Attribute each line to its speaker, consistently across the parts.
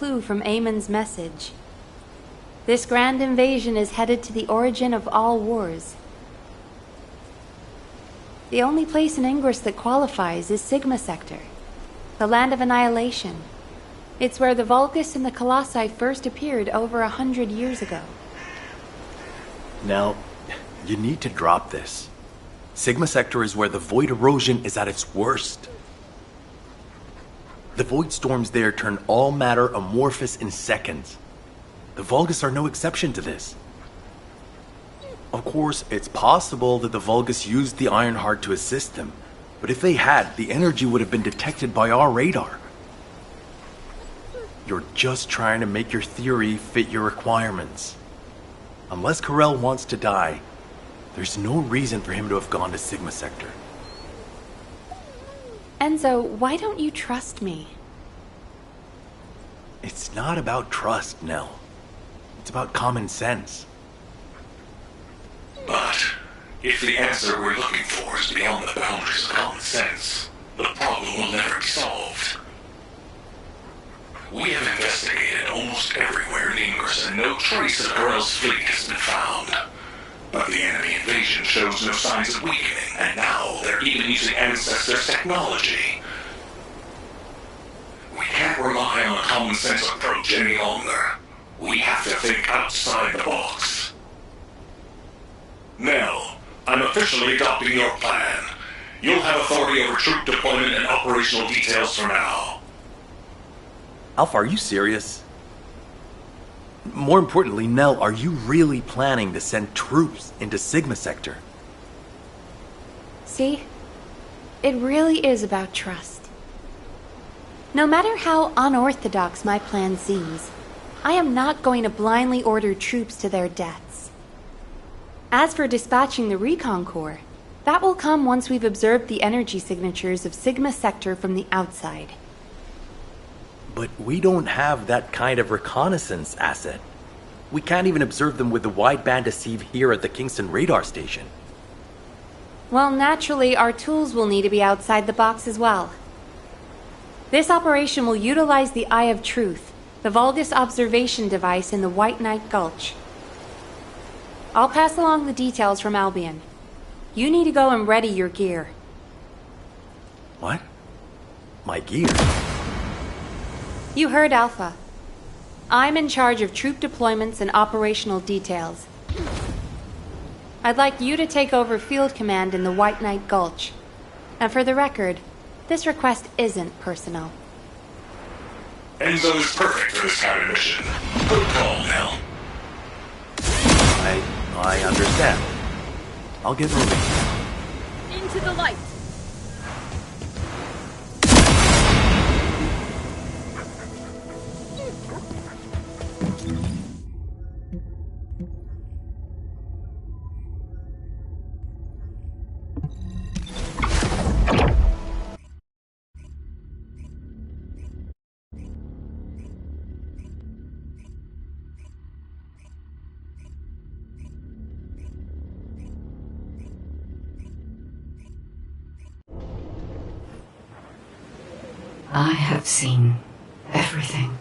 Speaker 1: clue from Amon's message. This grand invasion is headed to the origin of all wars. The only place in Ingress that qualifies is Sigma Sector, the land of annihilation. It's where the Vulgus and the Colossi first appeared over 100 years ago.
Speaker 2: Now, you need to drop this. Sigma Sector is where the void erosion is at its worst. The void storms there turn all matter amorphous in seconds. The Vulgus are no exception to this. Of course, it's possible that the Vulgus used the Ironheart to assist them, but if they had, the energy would have been detected by our radar. You're just trying to make your theory fit your requirements. Unless Karel wants to die, there's no reason for him to have gone to Sigma Sector.
Speaker 1: Enzo, why don't you trust me?
Speaker 2: It's not about trust, Nell. It's about common sense.
Speaker 3: But if the answer we're looking for is beyond the boundaries of common sense, the problem will never be solved. We have investigated almost everywhere in Ingress, and no trace of Karel's fleet has been found. But the enemy invasion shows no signs of weakening, and now they're even using Ancestors' technology. We can't rely on a common sense approach any longer. We have to think outside the box. Nell, I'm officially adopting your plan. You'll have authority over troop deployment and operational details for now.
Speaker 2: Alpha, are you serious? More importantly, Nell, are you really planning to send troops into Sigma Sector?
Speaker 1: See? It really is about trust. No matter how unorthodox my plan seems, I am not going to blindly order troops to their deaths. As for dispatching the Recon Corps, that will come once we've observed the energy signatures of Sigma Sector from the outside.
Speaker 2: But we don't have that kind of reconnaissance asset. We can't even observe them with the wideband deceive here at the Kingston radar station.
Speaker 1: Well, naturally, our tools will need to be outside the box as well. This operation will utilize the Eye of Truth, the Vulgus observation device in the White Knight Gulch. I'll pass along the details from Albion. You need to go and ready your gear.
Speaker 2: What? My gear?
Speaker 1: You heard Alpha. I'm in charge of troop deployments and operational details. I'd like you to take over field command in the White Knight Gulch. And for the record, this request isn't personal.
Speaker 3: Enzo is perfect for this kind of mission. Good call, Nell.
Speaker 2: I understand. I'll get moving.
Speaker 4: Into the light!
Speaker 5: I have seen everything.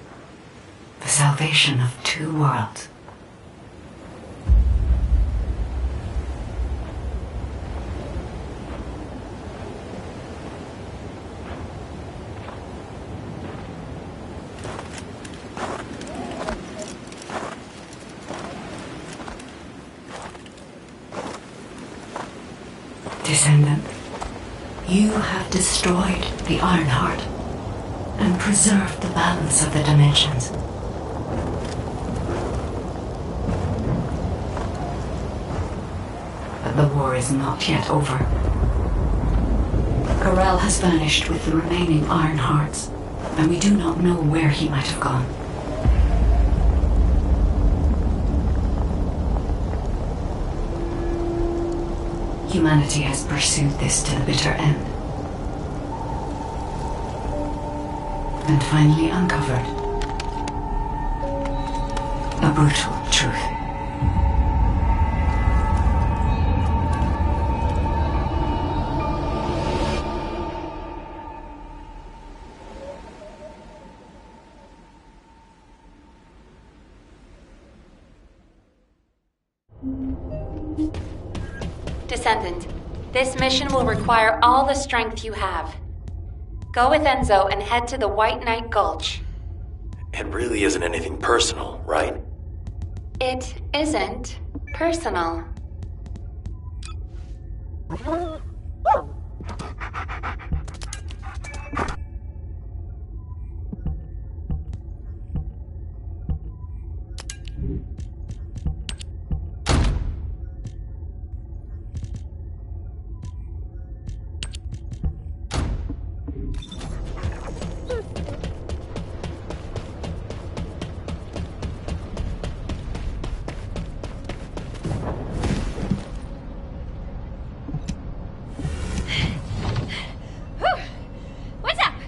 Speaker 5: The salvation of two worlds. Descendant, you have destroyed the Ironheart and preserved the balance of the dimensions. But the war is not yet over. Karel has vanished with the remaining Ironhearts, and we do not know where he might have gone. Humanity has pursued this to the bitter end. And finally uncovered a brutal truth.
Speaker 1: Descendant, this mission will require all the strength you have. Go with Enzo and head to the White Knight Gulch.
Speaker 2: It really isn't anything personal, right?
Speaker 1: It isn't personal.
Speaker 4: What's up?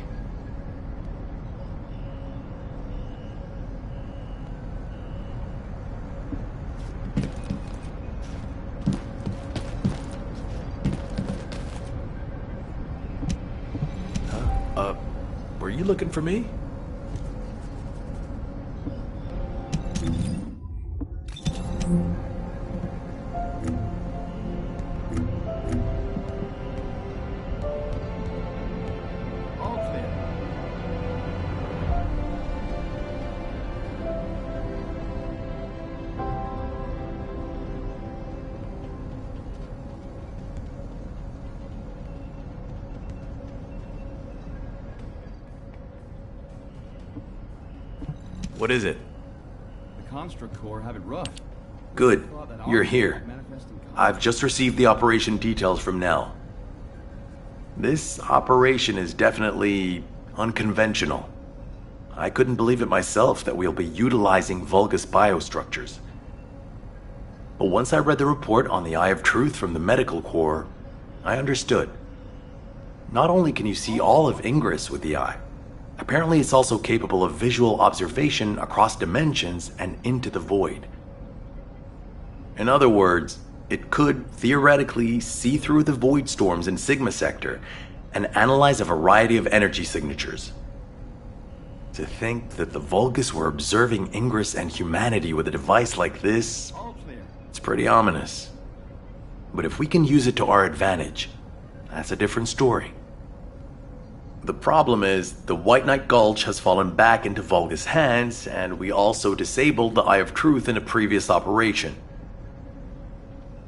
Speaker 2: Were you looking for me?
Speaker 6: All clear.
Speaker 2: What is it?
Speaker 6: The Construct Corps have it rough.
Speaker 2: Good. You're here. I've just received the operation details from Nell. This operation is definitely unconventional. I couldn't believe it myself that we'll be utilizing Vulgus biostructures. But once I read the report on the Eye of Truth from the Medical Corps, I understood. Not only can you see all of Ingress with the eye, apparently it's also capable of visual observation across dimensions and into the void. In other words, it could theoretically see through the void storms in Sigma Sector and analyze a variety of energy signatures. To think that the Vulgus were observing Ingress and humanity with a device like this,
Speaker 6: All clear.
Speaker 2: it's pretty ominous. But if we can use it to our advantage, that's a different story. The problem is, the White Knight Gulch has fallen back into Vulgus hands, and we also disabled the Eye of Truth in a previous operation.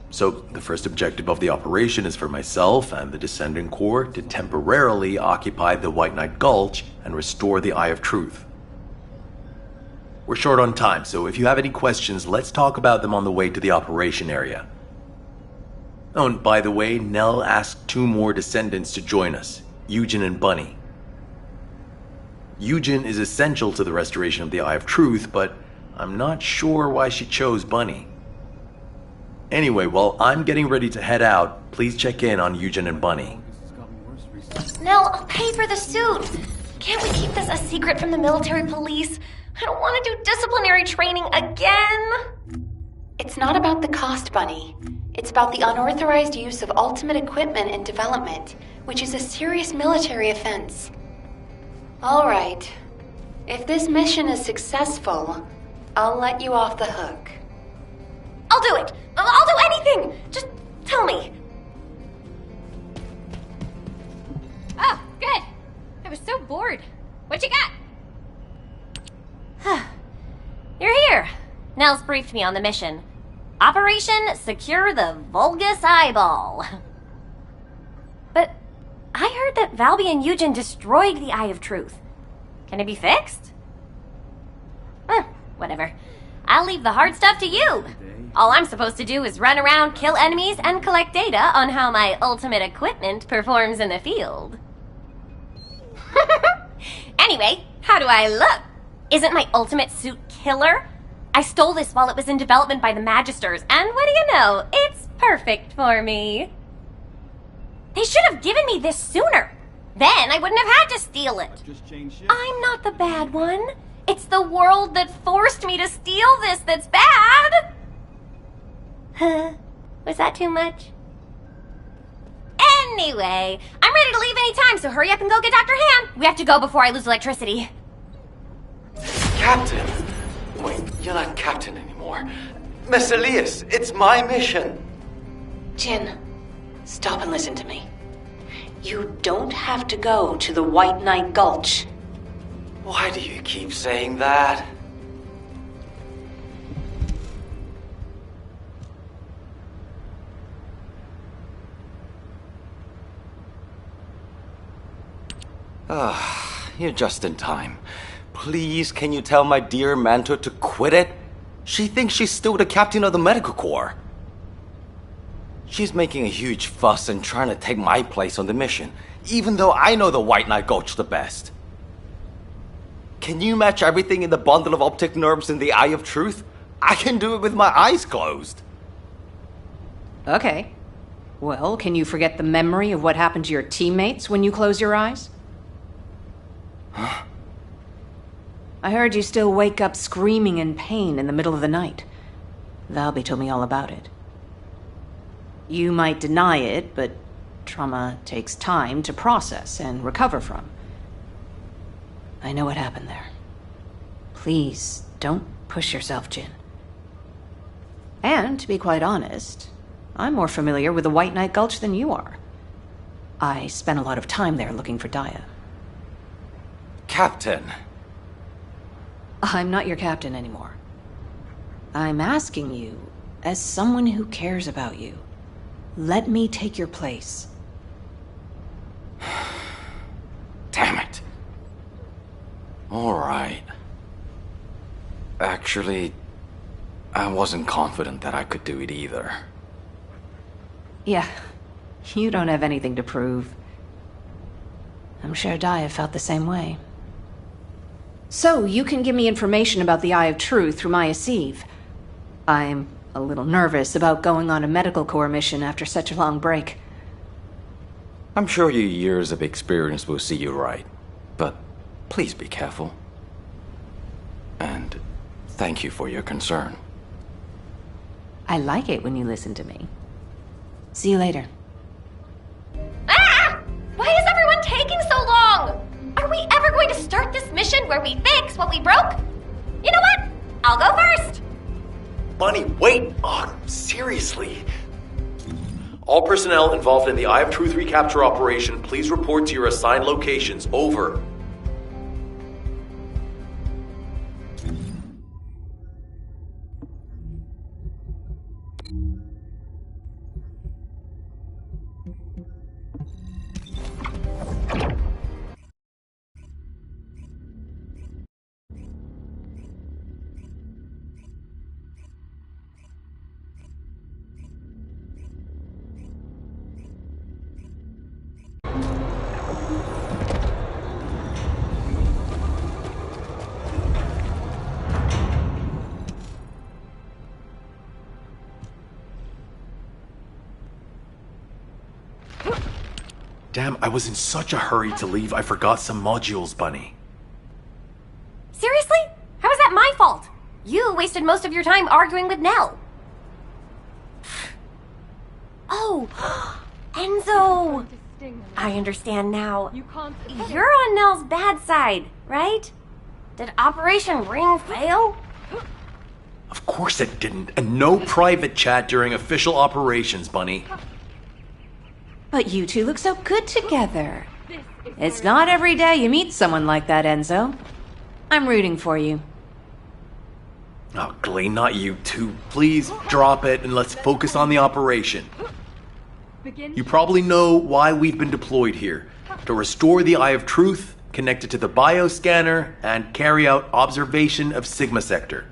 Speaker 2: So, the first objective of the operation is for myself and the Descendant Corps to temporarily occupy the White Knight Gulch and restore the Eye of Truth. We're short on time, so if you have any questions, let's talk about them on the way to the operation area. Oh, and by the way, Nell asked 2 more Descendants to join us, Eugen and Bunny. Eugen is essential to the restoration of the Eye of Truth, but I'm not sure why she chose Bunny. Anyway, while I'm getting ready to head out, please check in on Eugen and Bunny.
Speaker 6: This has gotten worse recently.
Speaker 4: Nell, I'll pay for the suit. Can't we keep this a secret from the military police? I don't want to do disciplinary training again.
Speaker 1: It's not about the cost, Bunny. It's about the unauthorized use of ultimate equipment in development, which is a serious military offense. All right. If this mission is successful, I'll let you off the hook.
Speaker 4: I'll do it. I'll do anything. Just tell me. Oh, good. I was so bored. What you got? You're here. Nell's briefed me on the mission. Operation Secure the Vulgus Eyeball. But I heard that Valby and Eugen destroyed the Eye of Truth. Can it be fixed? Whatever. I'll leave the hard stuff to you. All I'm supposed to do is run around, kill enemies, and collect data on how my ultimate equipment performs in the field. Anyway, how do I look? Isn't my ultimate suit killer? I stole this while it was in development by the Magisters, and what do you know? It's perfect for me. They should have given me this sooner. Then I wouldn't have had to steal it.
Speaker 6: Just change shit.
Speaker 4: I'm not the bad one. It's the world that forced me to steal this that's bad. Was that too much? Anyway, I'm ready to leave any time, so hurry up and go get Dr. Han. We have to go before I lose electricity.
Speaker 7: Captain! Wait, you're not captain anymore. Miss Elias, it's my mission.
Speaker 5: Jin, stop and listen to me. You don't have to go to the White Knight Gulch.
Speaker 7: Why do you keep saying that? You're just in time. Please, can you tell my dear Manto to quit it? She thinks she's still the captain of the medical corps. She's making a huge fuss and trying to take my place on the mission, even though I know the White Knight Gulch the best. Can you match everything in the bundle of optic nerves in the Eye of Truth? I can do it with my eyes closed.
Speaker 8: Okay. Well, can you forget the memory of what happened to your teammates when you close your eyes?
Speaker 7: Huh?
Speaker 8: I heard you still wake up screaming in pain in the middle of the night. Valby told me all about it. You might deny it, but trauma takes time to process and recover from. I know what happened there. Please, don't push yourself, Jin. And, to be quite honest, I'm more familiar with the White Knight Gulch than you are. I spent a lot of time there looking for Daya.
Speaker 7: Captain.
Speaker 8: I'm not your captain anymore. I'm asking you, as someone who cares about you, let me take your place.
Speaker 7: Damn it. All right. Actually, I wasn't confident that I could do it either.
Speaker 8: Yeah, you don't have anything to prove. I'm sure Daya felt the same way. So, you can give me information about the Eye of Truth through Maya Sieve. I'm a little nervous about going on a medical corps mission after such a long break.
Speaker 7: I'm sure your years of experience will see you right, but please be careful. And thank you for your concern.
Speaker 8: I like it when you listen to me. See you later.
Speaker 4: Ah! Why is everyone taking so long? Are we ever going to start this mission where we fix what we broke? You know what? I'll go first.
Speaker 2: Bunny, wait! Oh, seriously. All personnel involved in the Eye of Truth recapture operation, please report to your assigned locations. Over. Damn, I was in such a hurry to leave, I forgot some modules, Bunny.
Speaker 4: Seriously? How is that my fault? You wasted most of your time arguing with Nell. Oh, Enzo! I understand now. You're on Nell's bad side, right? Did Operation Ring fail?
Speaker 2: Of course it didn't, and no private chat during official operations, Bunny.
Speaker 8: But you two look so good together. It's not every day you meet someone like that, Enzo. I'm rooting for you.
Speaker 2: Oh, Glay, not you two. Please drop it and let's focus on the operation. You probably know why we've been deployed here. To restore the Eye of Truth, connect it to the bioscanner, and carry out observation of Sigma Sector.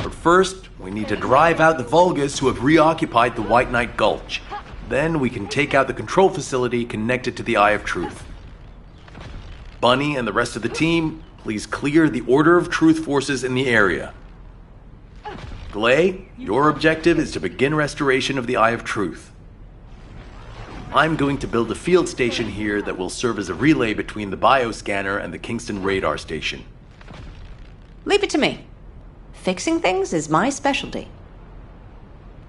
Speaker 2: But first, we need to drive out the Vulgus who have reoccupied the White Knight Gulch. Then we can take out the control facility connected to the Eye of Truth. Bunny and the rest of the team, please clear the Order of Truth forces in the area. Glay, your objective is to begin restoration of the Eye of Truth. I'm going to build a field station here that will serve as a relay between the bioscanner and the Kingston radar station.
Speaker 8: Leave it to me. Fixing things is my specialty.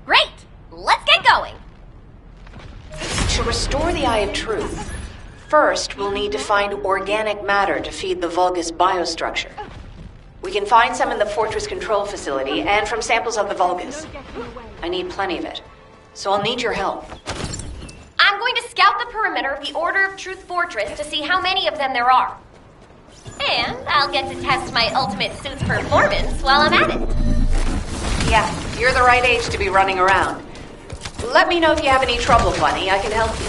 Speaker 4: Great! Let's get going!
Speaker 5: To restore the Eye of Truth, first we'll need to find organic matter to feed the Vulgus biostructure. We can find some in the Fortress control facility and from samples of the Vulgus. I need plenty of it. so I'll need your help.
Speaker 4: I'm going to scout the perimeter of the Order of Truth Fortress to see how many of them there are. And I'll get to test my ultimate suit's performance while I'm at it.
Speaker 5: Yeah, you're the right age to be running around. Let me know if you have any trouble, Bunny. I can help you.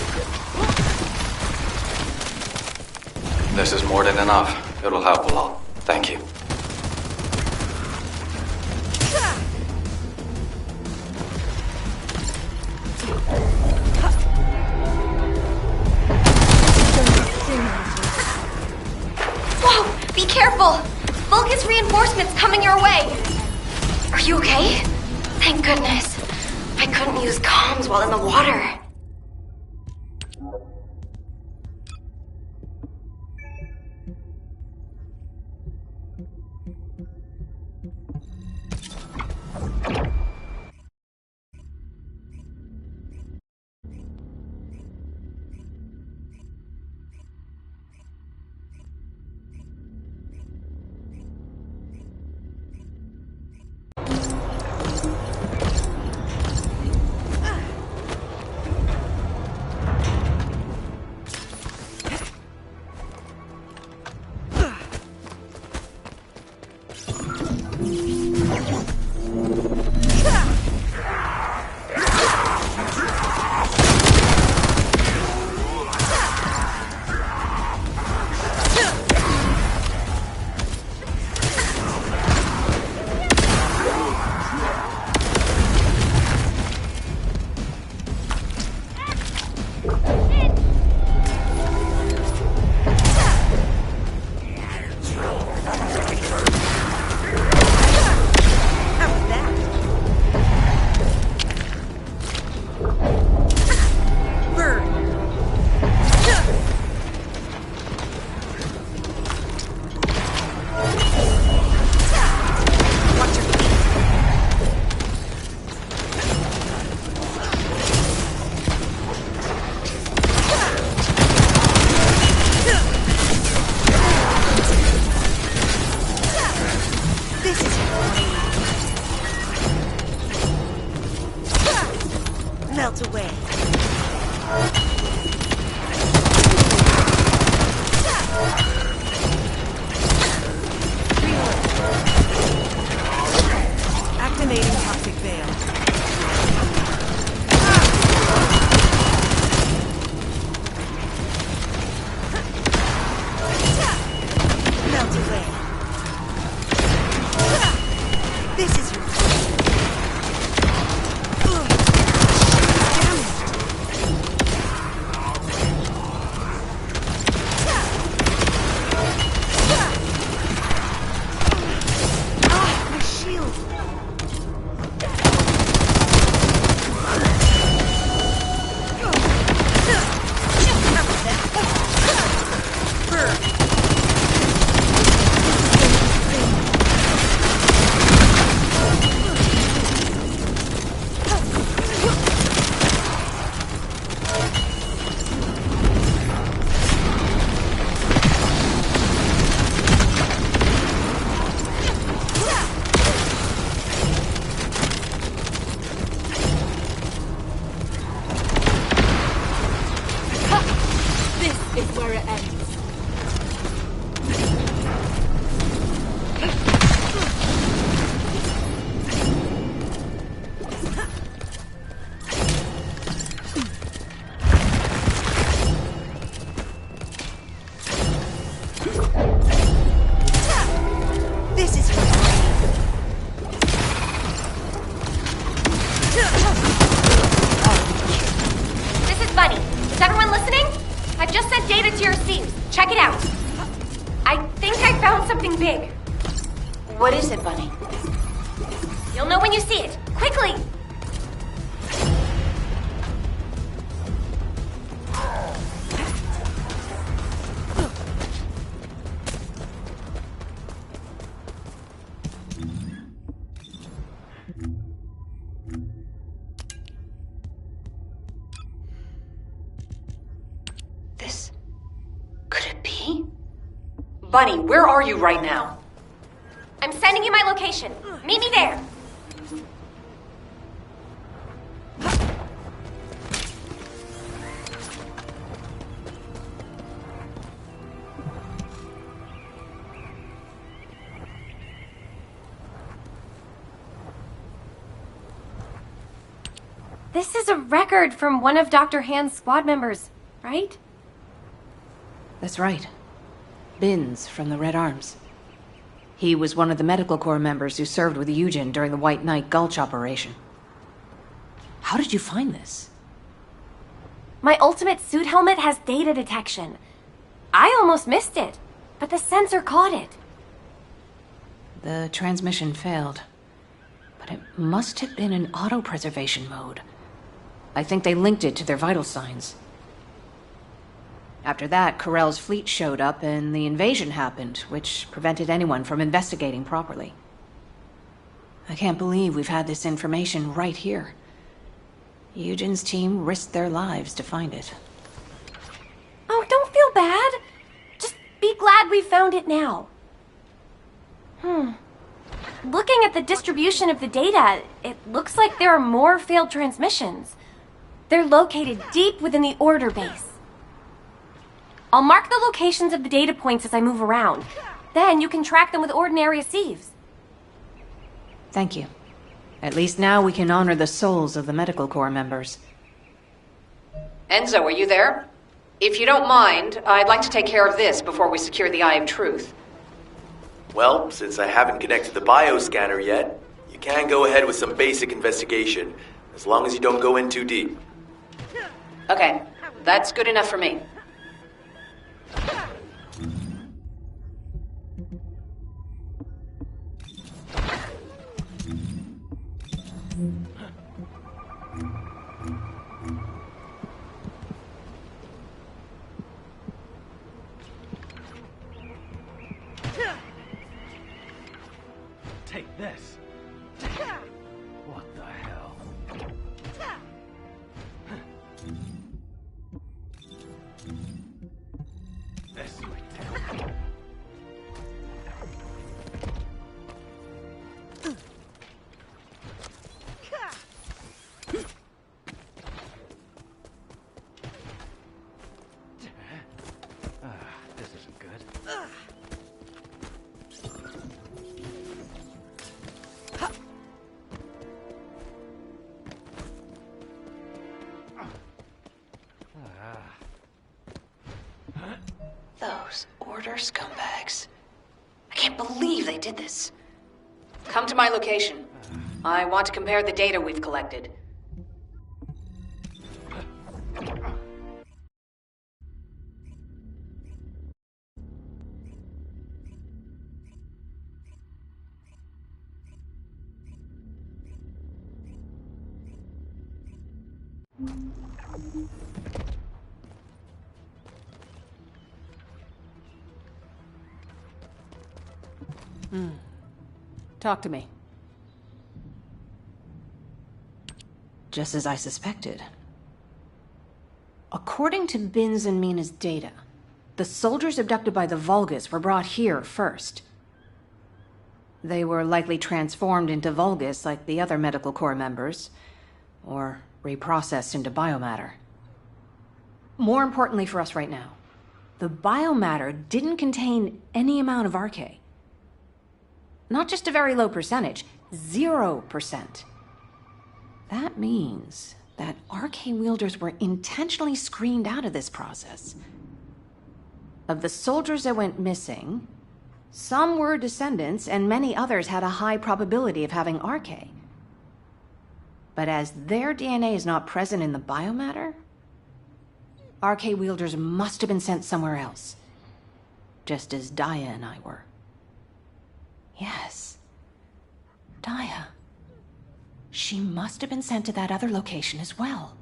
Speaker 7: This is more than enough. It'll help a lot. Thank you.
Speaker 4: Whoa! Be careful! Vulgus reinforcements coming your way! Are you okay? Thank goodness. I couldn't use comms while in the water.
Speaker 9: Melt away. Activating toxic veil. Melt away. This is your
Speaker 5: What is it, Bunny?
Speaker 4: You'll know when you see it. Quickly!
Speaker 5: This... could it be? Bunny, where are you right now?
Speaker 4: I'm sending you my location. Meet me there. This is a record from one of Dr. Hand's squad members, right?
Speaker 8: That's right. Binns from the Red Arms. He was one of the Medical Corps members who served with Eugen during the White Knight Gulch operation. How did you find this?
Speaker 4: My ultimate suit helmet has data detection. I almost missed it, but the sensor caught it.
Speaker 8: The transmission failed, but it must have been in auto-preservation mode. I think they linked it to their vital signs. After that, Corell's fleet showed up and the invasion happened, which prevented anyone from investigating properly. I can't believe we've had this information right here. Eugen's team risked their lives to find it.
Speaker 4: Oh, don't feel bad. Just be glad we found it now. Looking at the distribution of the data, it looks like there are more failed transmissions. They're located deep within the order base. I'll mark the locations of the data points as I move around. Then you can track them with ordinary sieves.
Speaker 8: Thank you. At least now we can honor the souls of the Medical Corps members.
Speaker 5: Enzo, are you there? If you don't mind, I'd like to take care of this before we secure the Eye of Truth.
Speaker 2: Well, since I haven't connected the bioscanner yet, you can go ahead with some basic investigation, as long as you don't go in too deep.
Speaker 5: Okay, that's good enough for me.
Speaker 6: Take this. What the hell? This way. This isn't good.
Speaker 5: Those order scumbags. I can't believe they did this. Come to my location. I want to compare the data we've collected.
Speaker 8: Talk to me. Just as I suspected. According to Binns and Mina's data, the soldiers abducted by the Vulgus were brought here first. They were likely transformed into Vulgus like the other Medical Corps members, or reprocessed into biomatter. More importantly for us right now, the biomatter didn't contain any amount of RK. Not just a very low percentage, 0%. That means that RK wielders were intentionally screened out of this process. Of the soldiers that went missing, some were Descendants and many others had a high probability of having RK. But as their DNA is not present in the biomatter, RK wielders must have been sent somewhere else. Just as Daya and I were. Yes. Daya. She must have been sent to that other location as well.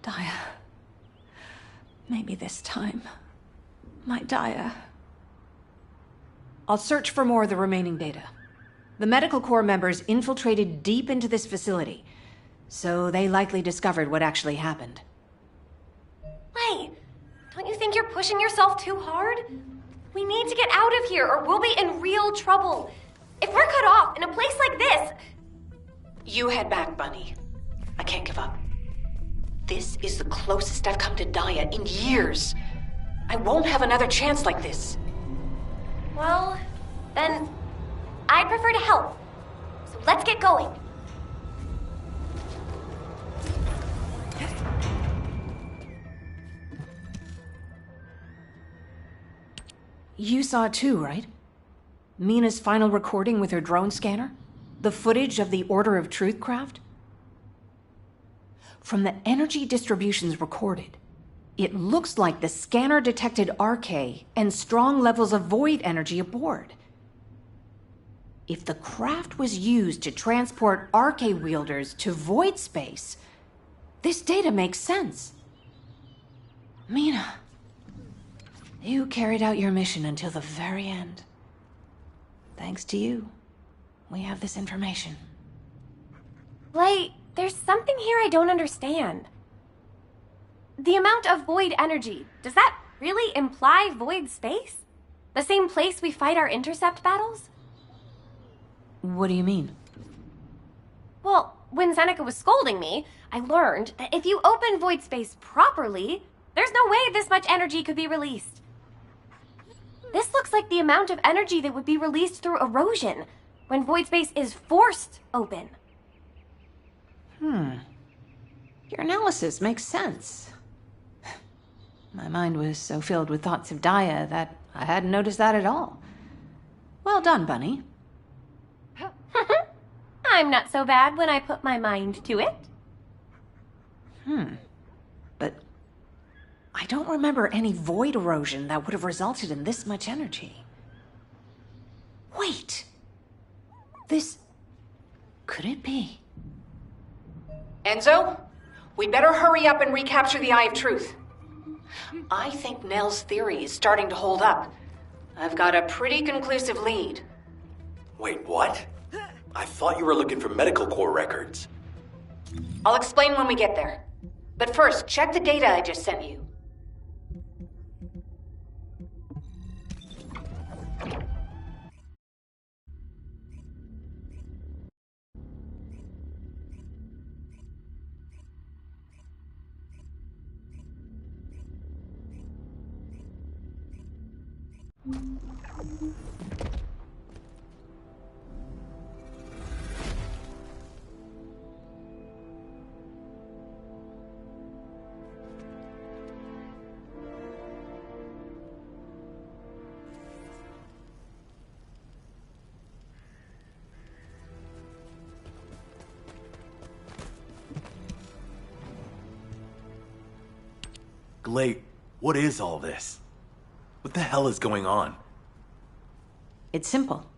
Speaker 8: Daya. Maybe this time. My Daya. I'll search for more of the remaining data. The Medical Corps members infiltrated deep into this facility, so they likely discovered what actually happened.
Speaker 4: Wait, don't you think you're pushing yourself too hard? We need to get out of here or we'll be in real trouble. If we're cut off in a place like this...
Speaker 5: You head back, Bunny. I can't give up. This is the closest I've come to Daya in years. I won't have another chance like this.
Speaker 4: Well, then I'd prefer to help. So let's get going.
Speaker 8: You saw it too, right? Mina's final recording with her drone scanner? The footage of the Order of Truth craft? From the energy distributions recorded, it looks like the scanner detected RK and strong levels of void energy aboard. If the craft was used to transport RK wielders to void space, this data makes sense. Mina, you carried out your mission until the very end. Thanks to you, we have this information.
Speaker 4: Wait, there's something here I don't understand. The amount of void energy, does that really imply void space? The same place we fight our intercept battles?
Speaker 8: What do you mean?
Speaker 4: Well, when Seneca was scolding me, I learned that if you open void space properly, there's no way this much energy could be released. This looks like the amount of energy that would be released through erosion when void space is forced open.
Speaker 8: Your analysis makes sense. My mind was so filled with thoughts of Daya that I hadn't noticed that at all. Well done, Bunny.
Speaker 4: I'm not so bad when I put my mind to it.
Speaker 8: But I don't remember any void erosion that would have resulted in this much energy. Wait. This... could it be?
Speaker 5: Enzo, we better hurry up and recapture the Eye of Truth. I think Nell's theory is starting to hold up. I've got a pretty conclusive lead.
Speaker 2: Wait, what? I thought you were looking for medical core records.
Speaker 5: I'll explain when we get there. But first, check the data I just sent you.
Speaker 2: Glade, what is all this? What the hell is going on?
Speaker 8: It's simple.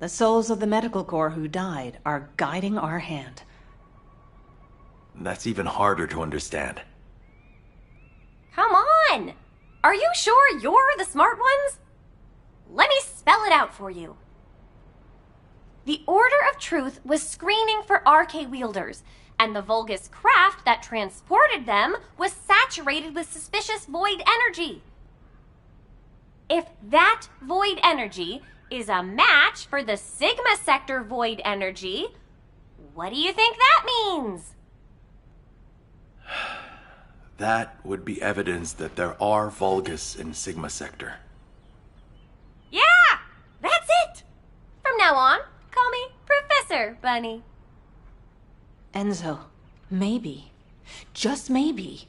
Speaker 8: The souls of the medical corps who died are guiding our hand.
Speaker 2: That's even harder to understand.
Speaker 4: Come on! Are you sure you're the smart ones? Let me spell it out for you. The Order of Truth was screening for RK wielders, and the Vulgus craft that transported them was saturated with suspicious void energy. If that void energy is a match for the Sigma sector void energy, what do you think that means?
Speaker 2: That would be evidence that there are Vulgus in Sigma Sector.
Speaker 4: Yeah! That's it! From now on, call me Professor Bunny.
Speaker 8: Enzo, maybe, just maybe,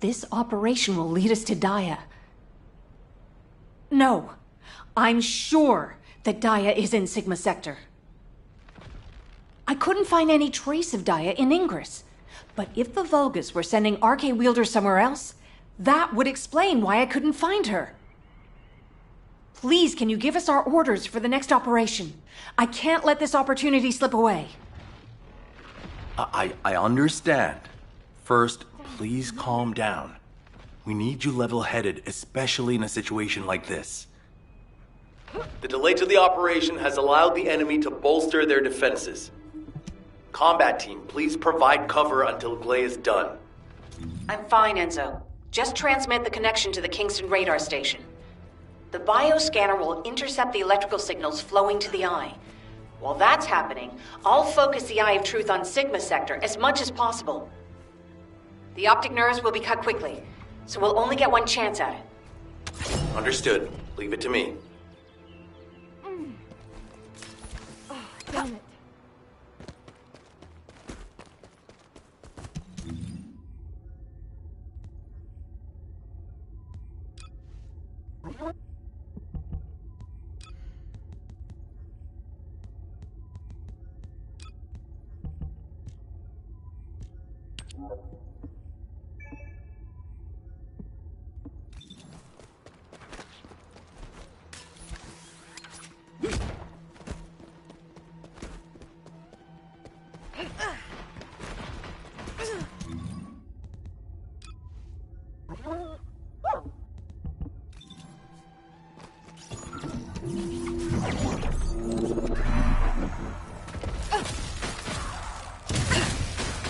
Speaker 8: this operation will lead us to Daya. No, I'm sure that Daya is in Sigma Sector. I couldn't find any trace of Daya in Ingress. But if the Vulgus were sending RK wielders somewhere else, that would explain why I couldn't find her. Please, can you give us our orders for the next operation? I can't let this opportunity slip away.
Speaker 2: I understand. First, please calm down. We need you level-headed, especially in a situation like this. The delay to the operation has allowed the enemy to bolster their defenses. Combat team, please provide cover until Glay is done.
Speaker 5: I'm fine, Enzo. Just transmit the connection to the Kingston radar station. The bioscanner will intercept the electrical signals flowing to the eye. While that's happening, I'll focus the Eye of Truth on Sigma Sector as much as possible. The optic nerves will be cut quickly, so we'll only get one chance at it.
Speaker 2: Understood. Leave it to me.
Speaker 9: Damn it.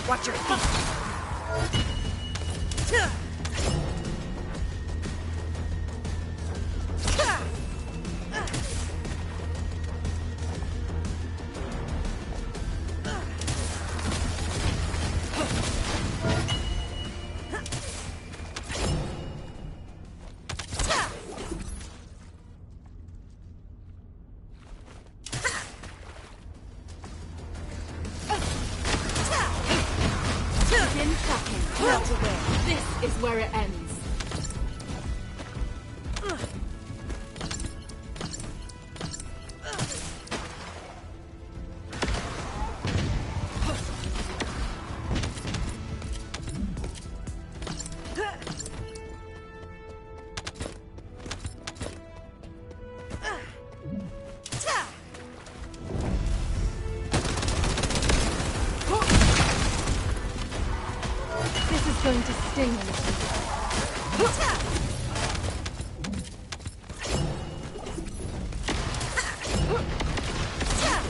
Speaker 9: Watch your feet. This is where it ends. This is going to sting a little.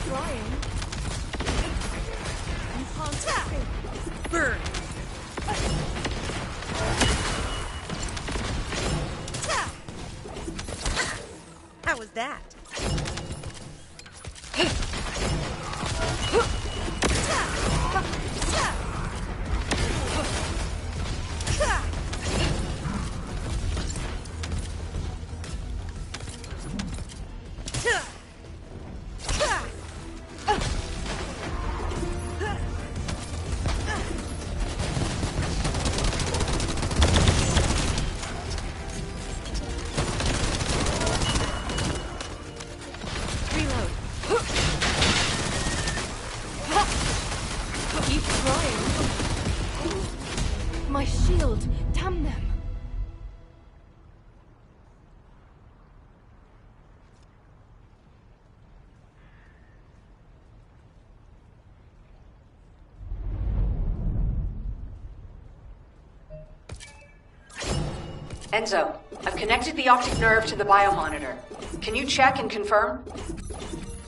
Speaker 9: Trying. You can't escape. Burn. How was that? Keep trying. My shield, damn them.
Speaker 5: Enzo, I've connected the optic nerve to the biomonitor. Can you check and confirm?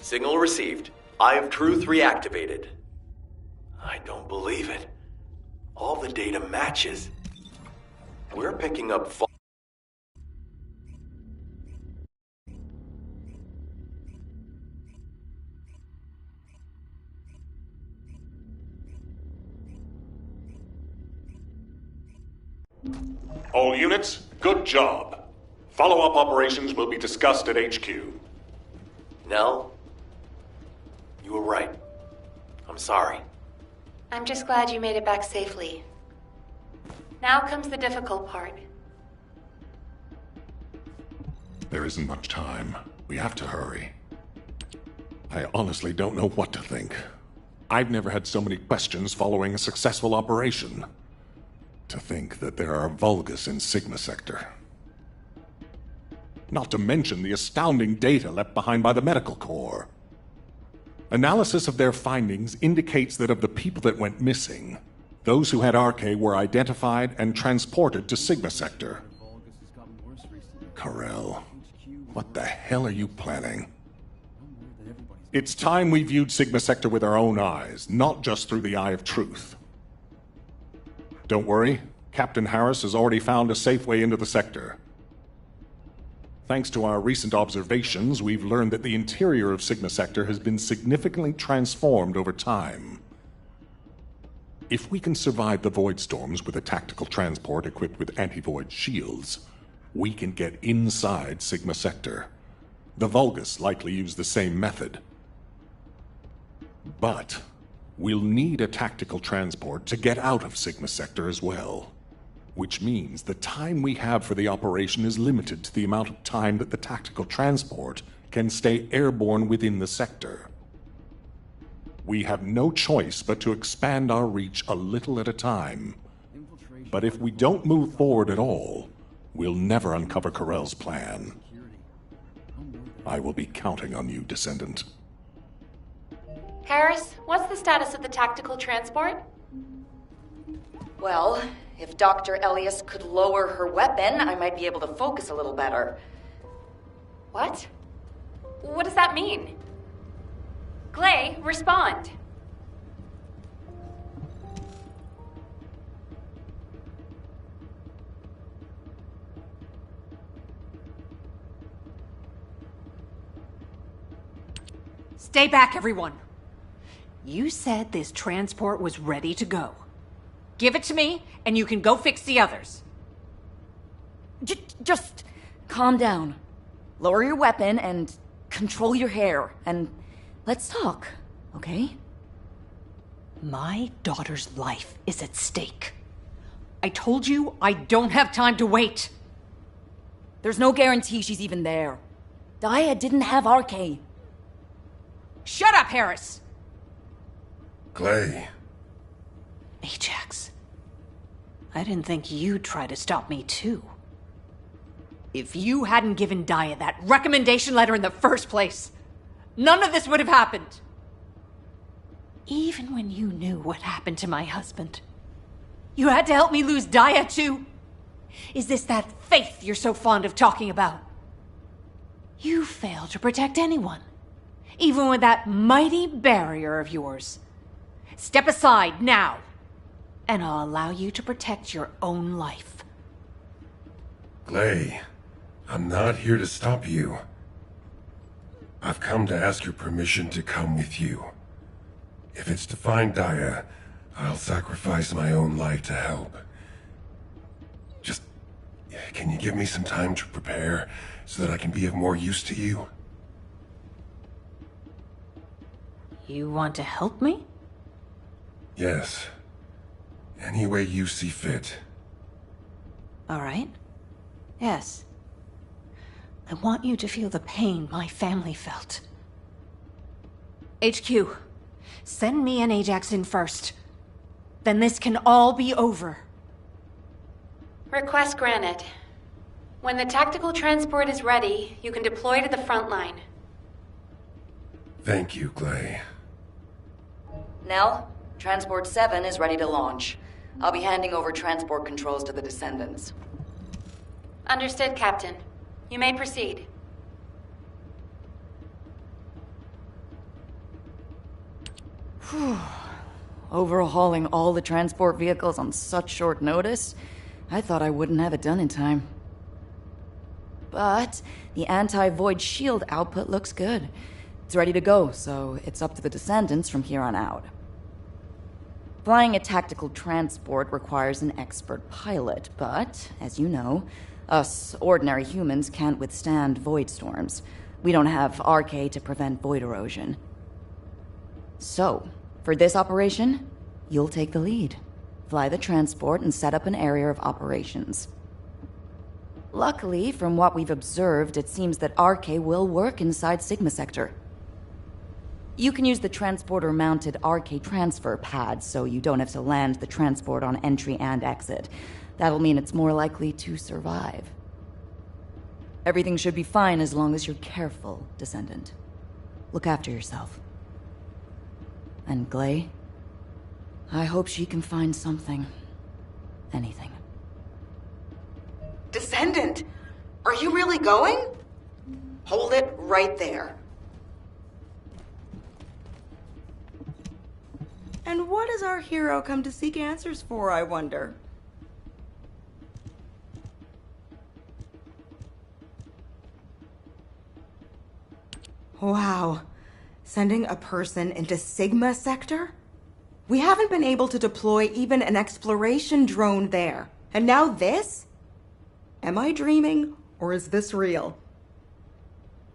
Speaker 2: Signal received. Eye of Truth reactivated. I don't believe it. All the data matches. We're picking up
Speaker 3: All units, good job. Follow-up operations will be discussed at HQ.
Speaker 2: Nell, you were right. I'm sorry.
Speaker 1: I'm just glad you made it back safely. Now comes the difficult part.
Speaker 3: There isn't much time. We have to hurry. I honestly don't know what to think. I've never had so many questions following a successful operation. To think that there are Vulgus in Sigma Sector. Not to mention the astounding data left behind by the Medical Corps. Analysis of their findings indicates that of the people that went missing, those who had RK were identified and transported to Sigma Sector. Carell, what the hell are you planning? It's time we viewed Sigma Sector with our own eyes, not just through the Eye of Truth. Don't worry, Captain Harris has already found a safe way into the sector. Thanks to our recent observations, we've learned that the interior of Sigma Sector has been significantly transformed over time. If we can survive the void storms with a tactical transport equipped with anti-void shields, we can get inside Sigma Sector. The Vulgus likely use the same method. But we'll need a tactical transport to get out of Sigma Sector as well. Which means the time we have for the operation is limited to the amount of time that the tactical transport can stay airborne within the sector. We have no choice but to expand our reach a little at a time. But if we don't move forward at all, we'll never uncover Corell's plan. I will be counting on you, Descendant.
Speaker 1: Harris, what's the status of the tactical transport?
Speaker 10: Well, if Dr. Elias could lower her weapon, I might be able to focus a little better.
Speaker 1: What? What does that mean? Glay, respond.
Speaker 8: Stay back, everyone. You said this transport was ready to go. Give it to me, and you can go fix the others.
Speaker 10: Just calm down. Lower your weapon and control your hair, and let's talk, okay?
Speaker 8: My daughter's life is at stake. I told you I don't have time to wait.
Speaker 10: There's no guarantee she's even there. Daya didn't have RK.
Speaker 8: Shut up, Harris!
Speaker 3: Glay.
Speaker 8: Ajax. I didn't think you'd try to stop me, too. If you hadn't given Daya that recommendation letter in the first place, none of this would have happened. Even when you knew what happened to my husband, you had to help me lose Daya, too. Is this that faith you're so fond of talking about? You failed to protect anyone, even with that mighty barrier of yours. Step aside now, and I'll allow you to protect your own life.
Speaker 11: Glay, I'm not here to stop you. I've come to ask your permission to come with you. If it's to find Daya, I'll sacrifice my own life to help. Just, can you give me some time to prepare so that I can be of more use to you?
Speaker 8: You want to help me?
Speaker 11: Yes. Any way you see fit.
Speaker 8: All right. Yes. I want you to feel the pain my family felt. HQ, send me and Ajax in first. Then this can all be over.
Speaker 1: Request granted. When the tactical transport is ready, you can deploy to the front line.
Speaker 11: Thank you, Glay.
Speaker 10: Nell, Transport 7 is ready to launch. I'll be handing over transport controls to the Descendants.
Speaker 1: Understood, Captain. You may proceed.
Speaker 10: Overhauling all the transport vehicles on such short notice? I thought I wouldn't have it done in time. But the anti-void shield output looks good. It's ready to go, so it's up to the Descendants from here on out. Flying a tactical transport requires an expert pilot, but, as you know, us ordinary humans can't withstand void storms. We don't have RK to prevent void erosion. So, for this operation, you'll take the lead. Fly the transport and set up an area of operations. Luckily, from what we've observed, it seems that RK will work inside Sigma Sector. You can use the transporter-mounted RK transfer pad, so you don't have to land the transport on entry and exit. That'll mean it's more likely to survive. Everything should be fine as long as you're careful, Descendant. Look after yourself. And Glay, I hope she can find something. Anything.
Speaker 5: Descendant, are you really going? Hold it right there.
Speaker 12: And what does our hero come to seek answers for, I wonder? Wow. Sending a person into Sigma Sector? We haven't been able to deploy even an exploration drone there. And now this? Am I dreaming, or is this real?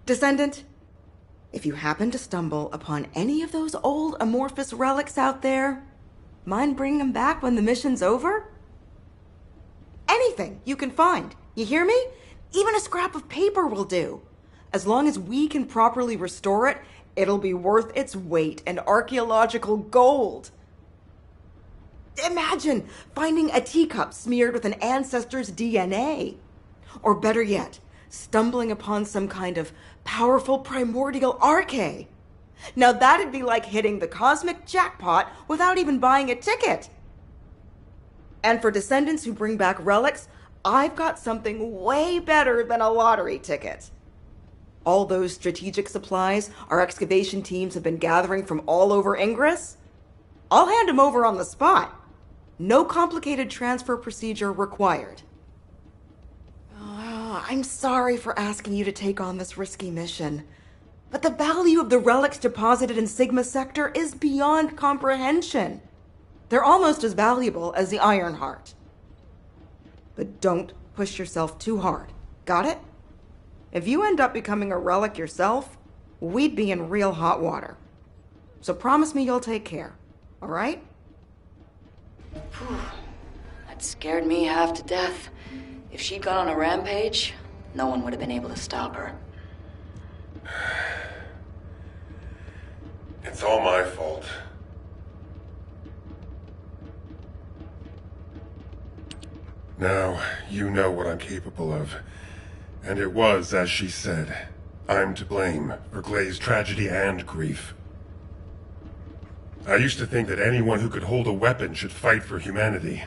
Speaker 12: Descendant, if you happen to stumble upon any of those old amorphous relics out there, mind bringing them back when the mission's over? Anything you can find, you hear me? Even a scrap of paper will do. As long as we can properly restore it, it'll be worth its weight in archaeological gold. Imagine finding a teacup smeared with an ancestor's DNA. Or better yet, stumbling upon some kind of powerful primordial arche. Now that'd be like hitting the cosmic jackpot without even buying a ticket. And for descendants who bring back relics, I've got something way better than a lottery ticket. All those strategic supplies our excavation teams have been gathering from all over Ingress, I'll hand them over on the spot. No complicated transfer procedure required. Oh, I'm sorry for asking you to take on this risky mission, but the value of the relics deposited in Sigma Sector is beyond comprehension. They're almost as valuable as the Iron Heart. But don't push yourself too hard. Got it? If you end up becoming a relic yourself, we'd be in real hot water. So promise me you'll take care, all right?
Speaker 10: Phew. That scared me half to death. If she'd gone on a rampage, no one would have been able to stop her.
Speaker 11: It's all my fault. Now, you know what I'm capable of. And it was, as she said, I'm to blame for Glay's tragedy and grief. I used to think that anyone who could hold a weapon should fight for humanity.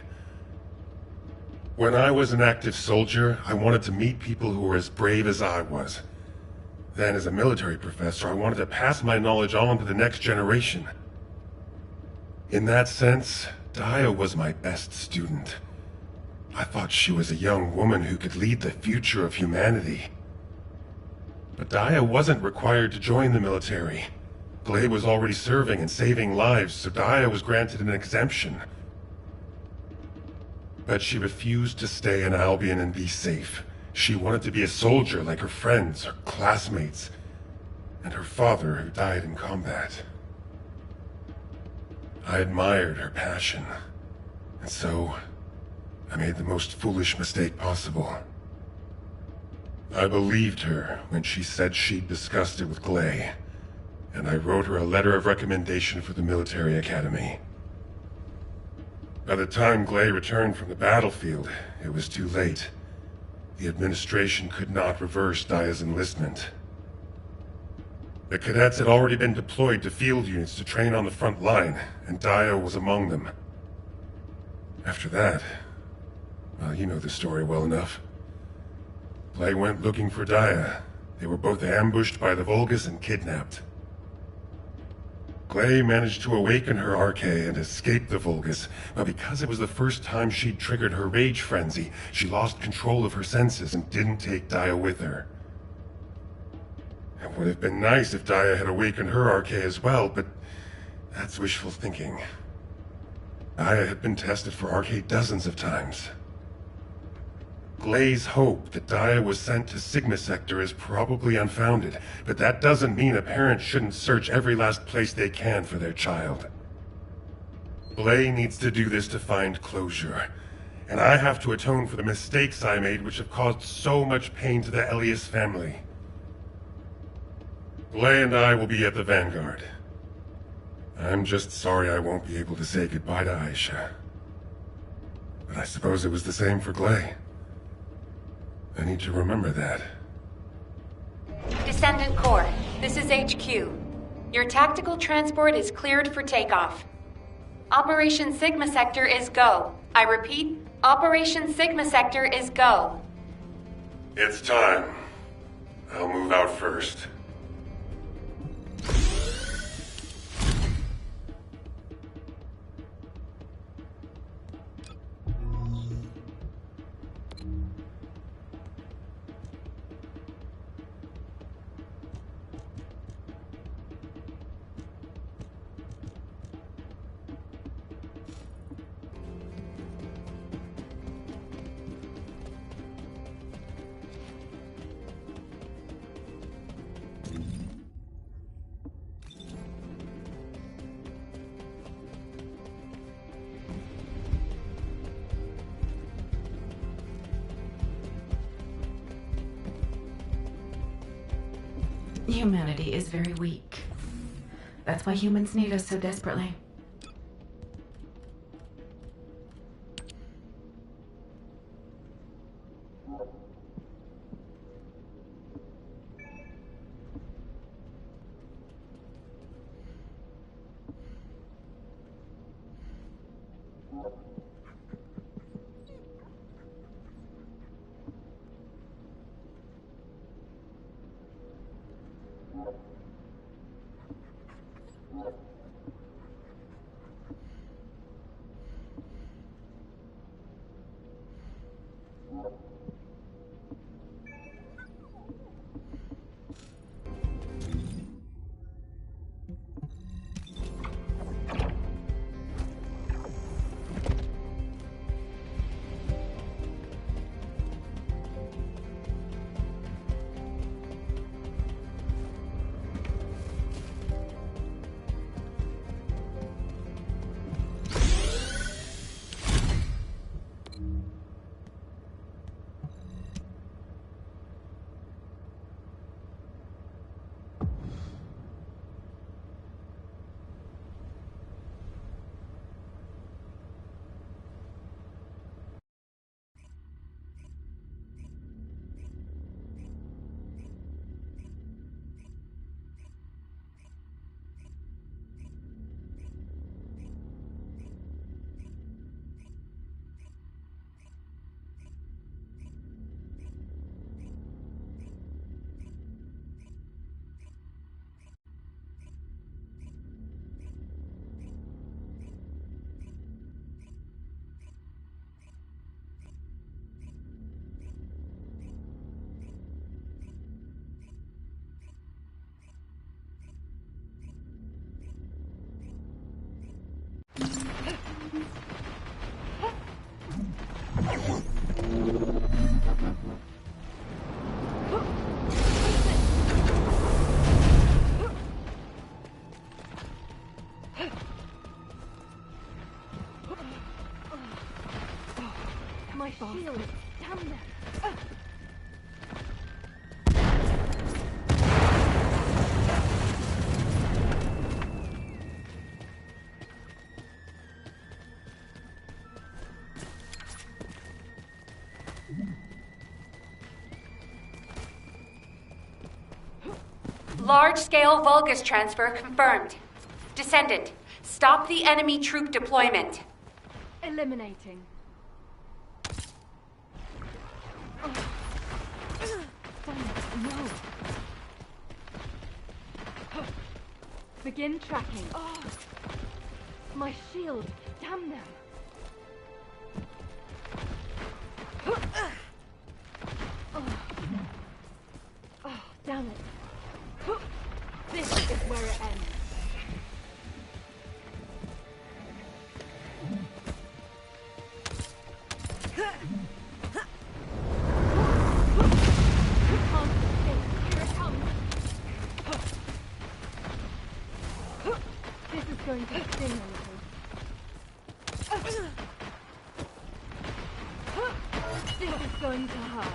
Speaker 11: When I was an active soldier, I wanted to meet people who were as brave as I was. Then, as a military professor, I wanted to pass my knowledge on to the next generation. In that sense, Daya was my best student. I thought she was a young woman who could lead the future of humanity. But Daya wasn't required to join the military. Glay was already serving and saving lives, so Daya was granted an exemption. But she refused to stay in Albion and be safe. She wanted to be a soldier like her friends, her classmates, and her father who died in combat. I admired her passion, and so I made the most foolish mistake possible. I believed her when she said she'd discussed it with Glay, and I wrote her a letter of recommendation for the military academy. By the time Glay returned from the battlefield, it was too late. The administration could not reverse Daya's enlistment. The cadets had already been deployed to field units to train on the front line, and Daya was among them. After that, well, you know the story well enough. Glay went looking for Daya. They were both ambushed by the Vulgus and kidnapped. Glay managed to awaken her arche and escape the Vulgus, but because it was the first time she'd triggered her rage frenzy, she lost control of her senses and didn't take Daya with her. It would have been nice if Daya had awakened her arche as well, but that's wishful thinking. Daya had been tested for arche dozens of times. Glay's hope that Daya was sent to Sigma Sector is probably unfounded, but that doesn't mean a parent shouldn't search every last place they can for their child. Glay needs to do this to find closure, and I have to atone for the mistakes I made which have caused so much pain to the Elias family. Glay and I will be at the Vanguard. I'm just sorry I won't be able to say goodbye to Aisha. But I suppose it was the same for Glay. I need to remember that.
Speaker 1: Descendant Corps, this is HQ. Your tactical transport is cleared for takeoff. Operation Sigma Sector is go. I repeat, Operation Sigma Sector is go.
Speaker 11: It's time. I'll move out first.
Speaker 13: Humanity is very weak.
Speaker 8: That's why humans need us so desperately.
Speaker 9: My shield! Damn them!
Speaker 5: Large-scale Vulgus transfer confirmed. Descendant, stop the enemy troop deployment.
Speaker 9: Eliminating. Damn it, no. Begin tracking. Oh, my shield. Damn them. Oh, damn it. This is where it ends. This is going to sting a little. This is going to hurt.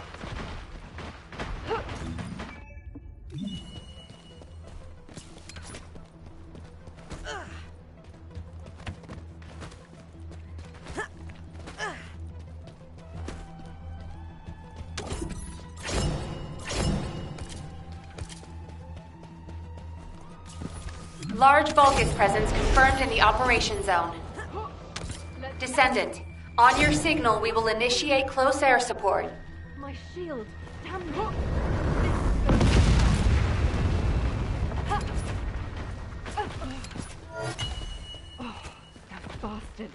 Speaker 5: Large Vulgus presence confirmed in the operation zone. Descendant, on your signal, we will initiate close air support.
Speaker 9: My shield. Damn it. Oh, that bastard.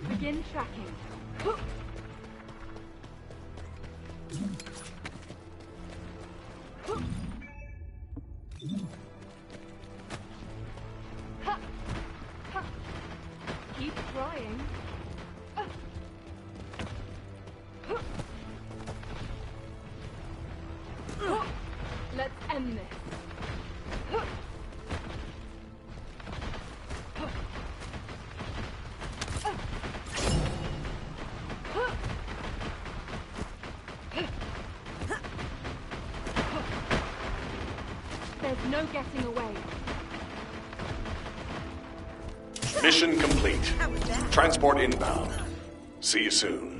Speaker 9: Begin tracking. Keep trying. Let's end this. There's no getting away.
Speaker 3: Mission complete. Transport inbound. See you soon.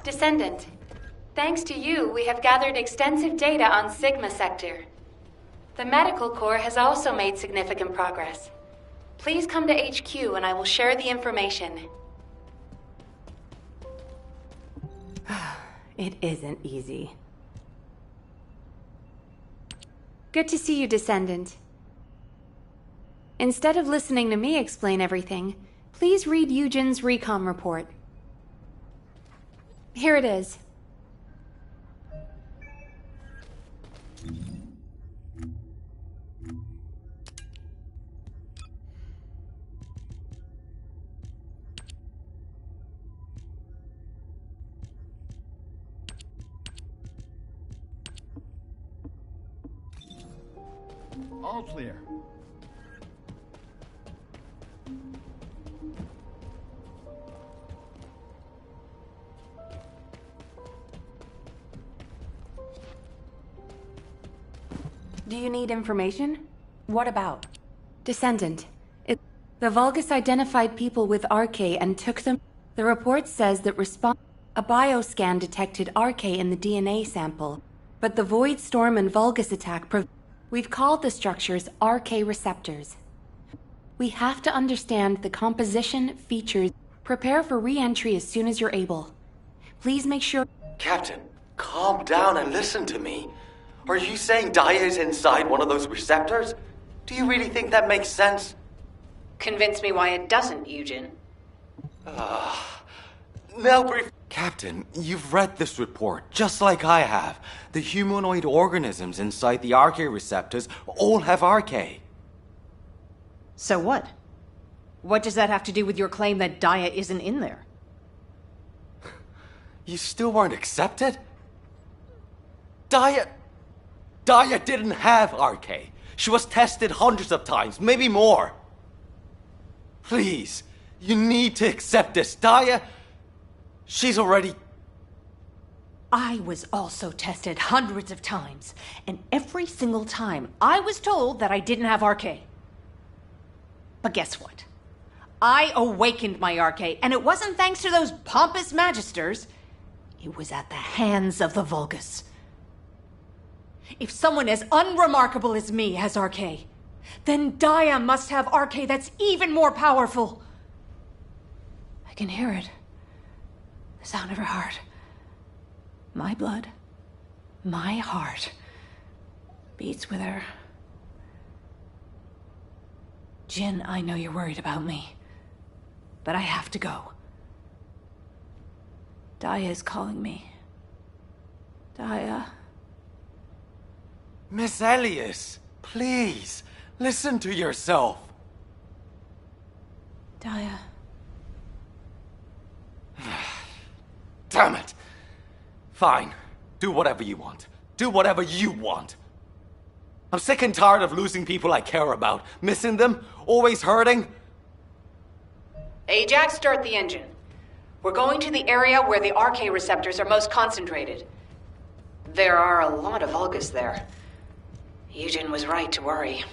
Speaker 1: Descendant, thanks to you, we have gathered extensive data on Sigma Sector. The Medical Corps has also made significant progress. Please come to HQ and I will share the information.
Speaker 8: It isn't easy.
Speaker 1: Good to see you, Descendant. Instead of listening to me explain everything, please read Eugen's recon report. Here it is.
Speaker 6: All clear.
Speaker 1: Do you need information? What about? Descendant. The Vulgus identified people with RK and took them. The report says that a bioscan detected RK in the DNA sample, but the Void Storm and Vulgus attack we've called the structures RK receptors. We have to understand the composition, features. Prepare for re-entry as soon as you're able. Please make sure...
Speaker 7: Captain, calm down and listen to me. Are you saying Daya is inside one of those receptors? Do you really think that makes sense?
Speaker 5: Convince me why it doesn't, Eugen.
Speaker 7: Now brief... Captain, you've read this report, just like I have. The humanoid organisms inside the RK receptors all have RK.
Speaker 8: So what? What does that have to do with your claim that Daya isn't in there?
Speaker 7: You still weren't accepted? Daya didn't have RK. She was tested hundreds of times, maybe more. Please, you need to accept this. Daya, she's already...
Speaker 8: I was also tested hundreds of times, and every single time I was told that I didn't have RK. But guess what? I awakened my RK, and it wasn't thanks to those pompous magisters. It was at the hands of the Vulgus. If someone as unremarkable as me has RK, then Daya must have RK that's even more powerful. I can hear it. The sound of her heart. My blood, my heart, beats with her. Jin, I know you're worried about me, but I have to go. Daya is calling me. Daya.
Speaker 7: Miss Elias, please, listen to yourself.
Speaker 8: Daya.
Speaker 7: Damn it. Fine. Do whatever you want. Do whatever you want. I'm sick and tired of losing people I care about. Missing them. Always hurting.
Speaker 5: Ajax, start the engine. We're going to the area where the RK receptors are most concentrated. There are a lot of Vulgus there. Eugen was right to worry.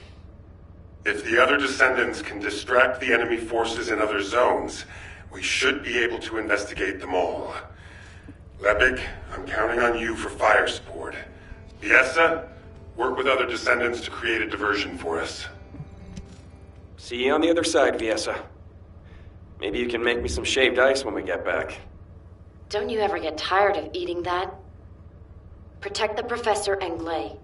Speaker 11: If the other Descendants can distract the enemy forces in other zones, we should be able to investigate them all. Lepik, I'm counting on you for fire support. Biessa, work with other Descendants to create a diversion for us.
Speaker 13: See you on the other side, Biessa. Maybe you can make me some shaved ice when we get back.
Speaker 14: Don't you ever get tired of eating that? Protect the Professor and Glay.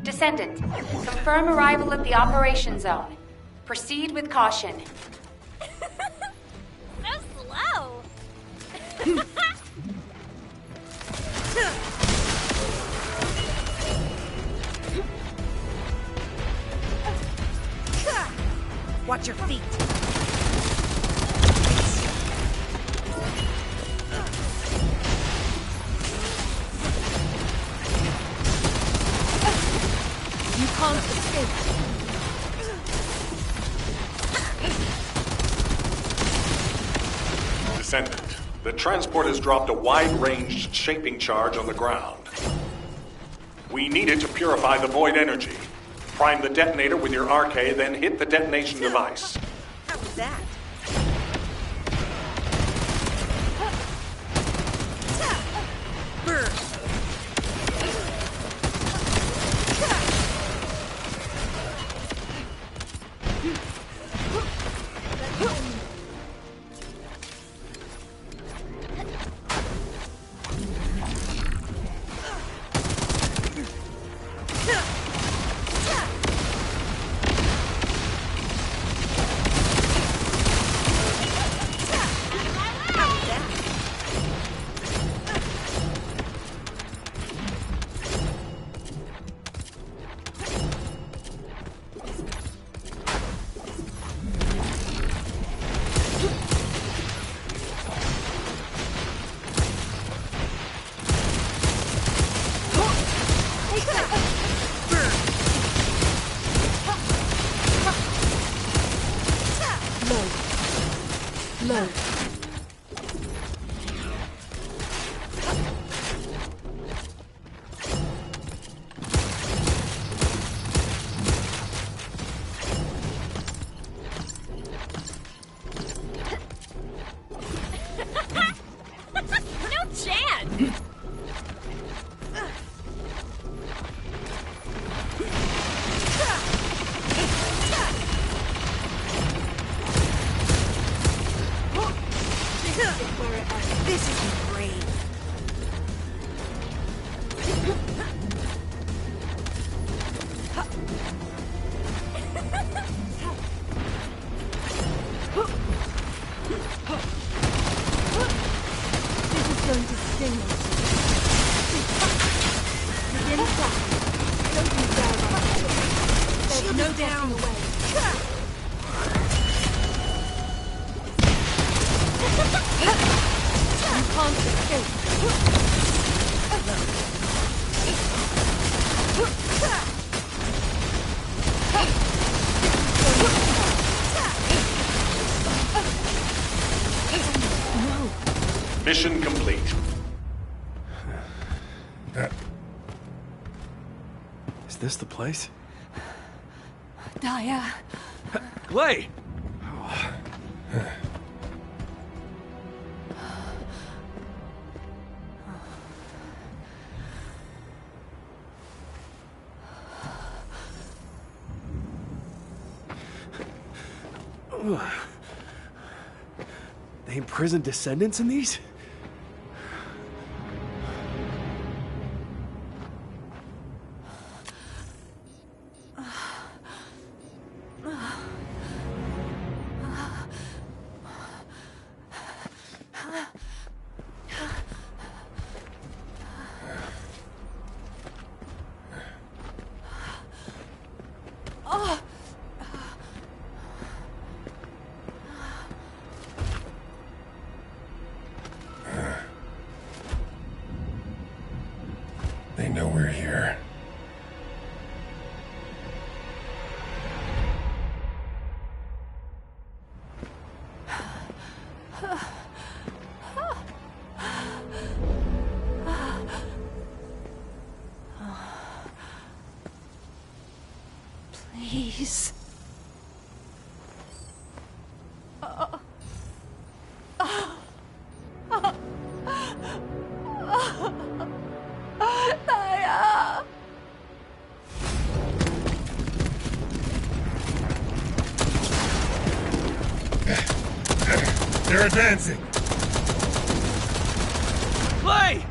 Speaker 5: Descendant, confirm arrival at the operation zone. Proceed with caution.
Speaker 4: So slow.
Speaker 9: Watch your feet. You can't escape.
Speaker 3: Descendant, the transport has dropped a wide-ranged shaping charge on the ground. We need it to purify the void energy. Prime the detonator with your RK, then hit the detonation device.
Speaker 9: How was that? Burn.
Speaker 4: No chance.
Speaker 9: This isn't great. This is going to sting us. Begin fast. Don't be down on it. There's no getting away. You can't escape.
Speaker 3: Mission complete.
Speaker 2: Is this the place?
Speaker 9: Daya.
Speaker 2: Glay! They imprison Descendants in these?
Speaker 11: They know we're here.
Speaker 9: Please. Daya.
Speaker 11: They're advancing.
Speaker 6: Clay!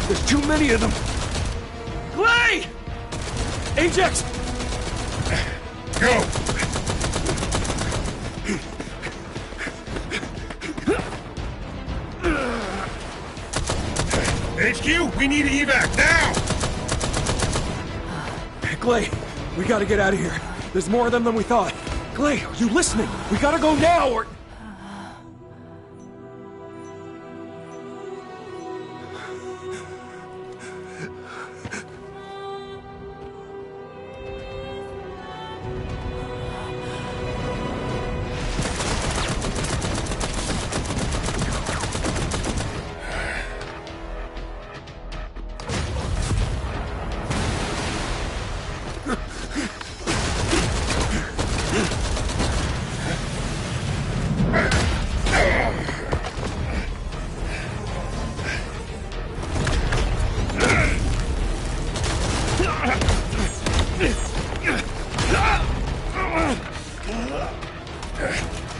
Speaker 6: There's too many of them! Clay! Ajax!
Speaker 11: Go! HQ, we need evac now!
Speaker 6: Clay, we gotta get out of here. There's more of them than we thought. Clay, are you listening? We gotta go now or...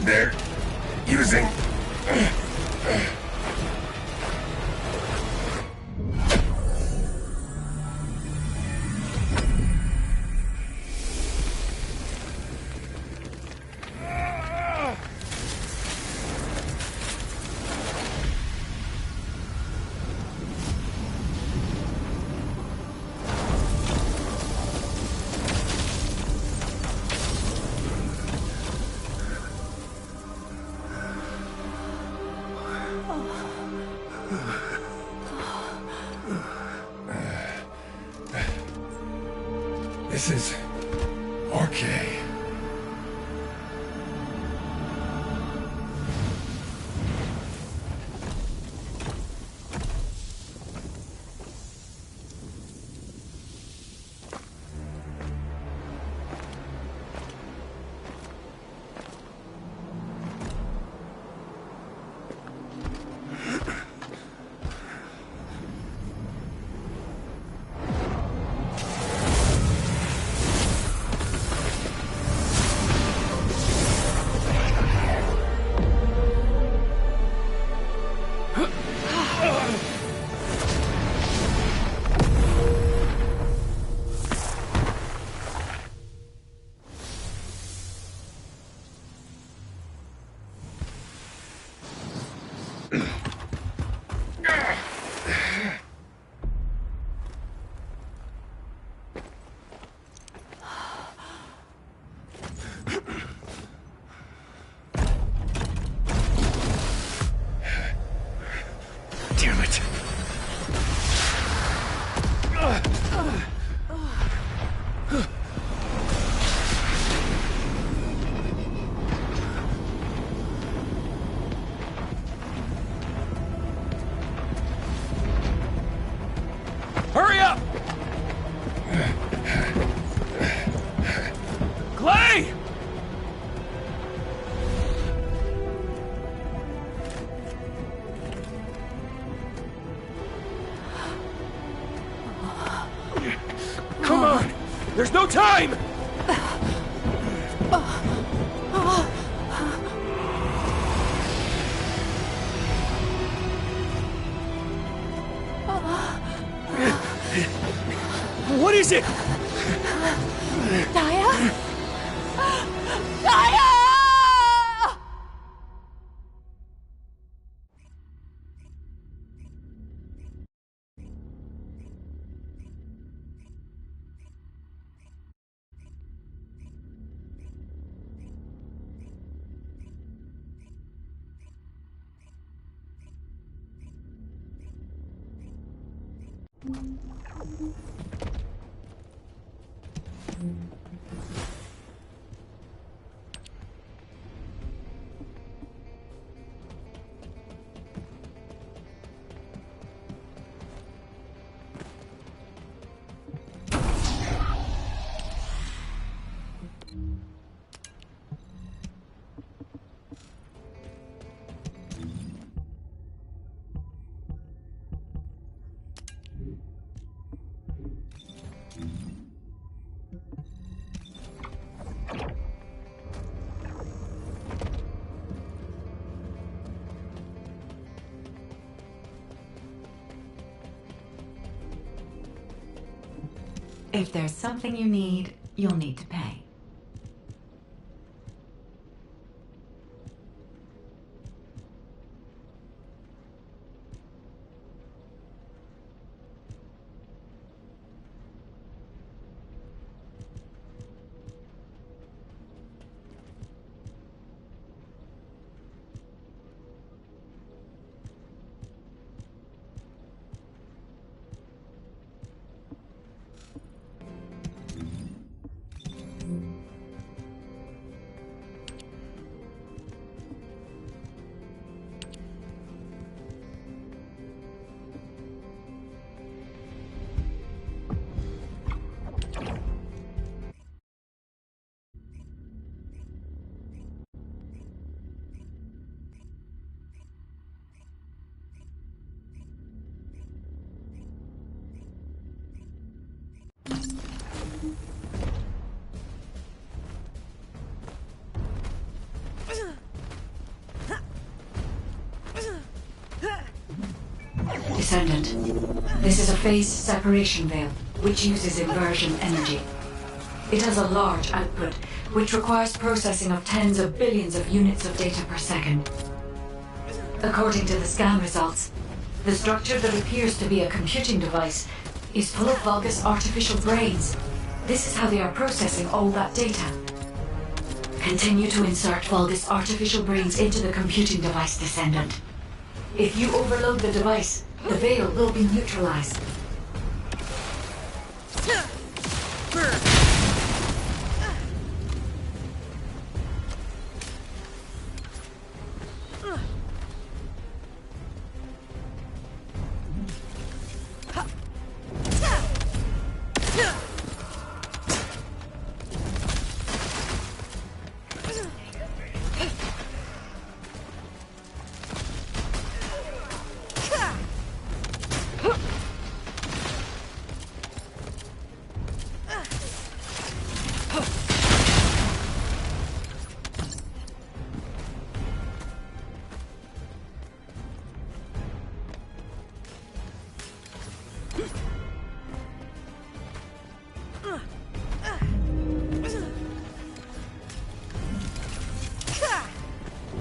Speaker 11: They're using... This is... okay.
Speaker 6: Damn it. Hurry up! Clay! Come on! There's no time! What is it?
Speaker 9: Daya? Daya!
Speaker 15: If there's something you need, you'll need to pay.
Speaker 16: Descendant. This is a phase separation veil, which uses inversion energy. It has a large output, which requires processing of tens of billions of units of data per second. According to the scan results, the structure that appears to be a computing device is full of Vulgus artificial brains. This is how they are processing all that data. Continue to insert Vulgus artificial brains into the computing device, Descendant. If you overload the device, the veil will be neutralized.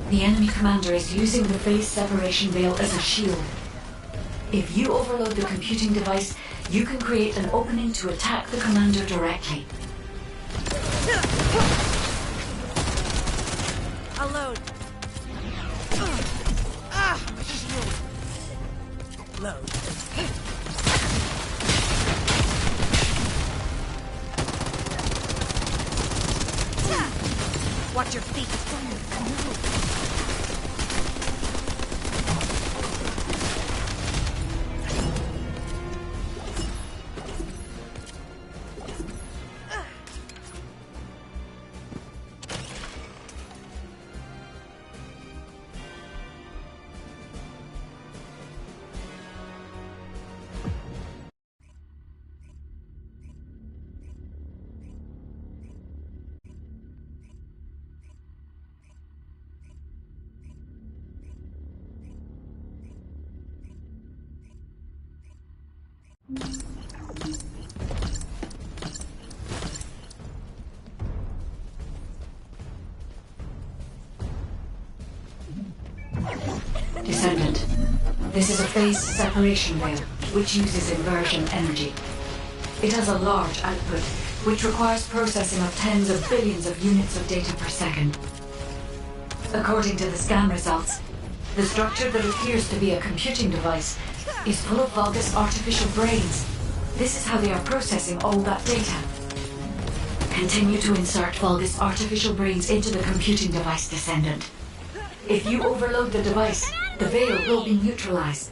Speaker 16: The enemy commander is using the phase separation veil as a shield. If you overload the computing device, you can create an opening to attack the commander directly.
Speaker 9: I'll load. My shield. Load. Watch your feet.
Speaker 16: Descendant. This is a phase separation veil, which uses inversion energy. It has a large output, which requires processing of tens of billions of units of data per second. According to the scan results, the structure that appears to be a computing device is full of Vulgus artificial brains. This is how they are processing all that data. Continue to insert Vulgus artificial brains into the computing device, Descendant. If you overload the device, the veil will be neutralized.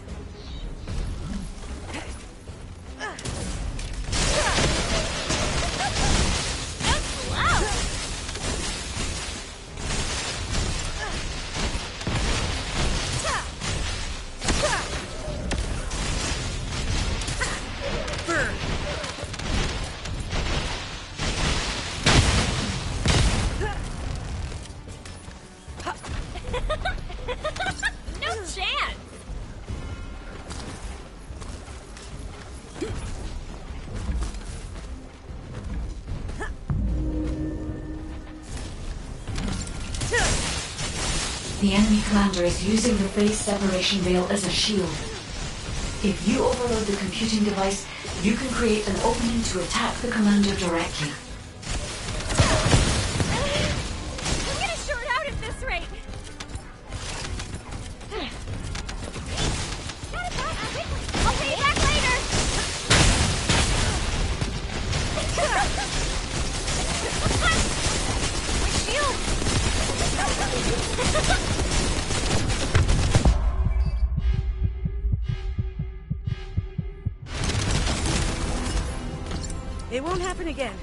Speaker 16: The enemy commander is using the phase separation veil as a shield. If you overload the computing device, you can create an opening to attack the commander directly.
Speaker 4: I'm gonna short out at this rate! I'll pay you back later! My shield!
Speaker 9: It won't happen again.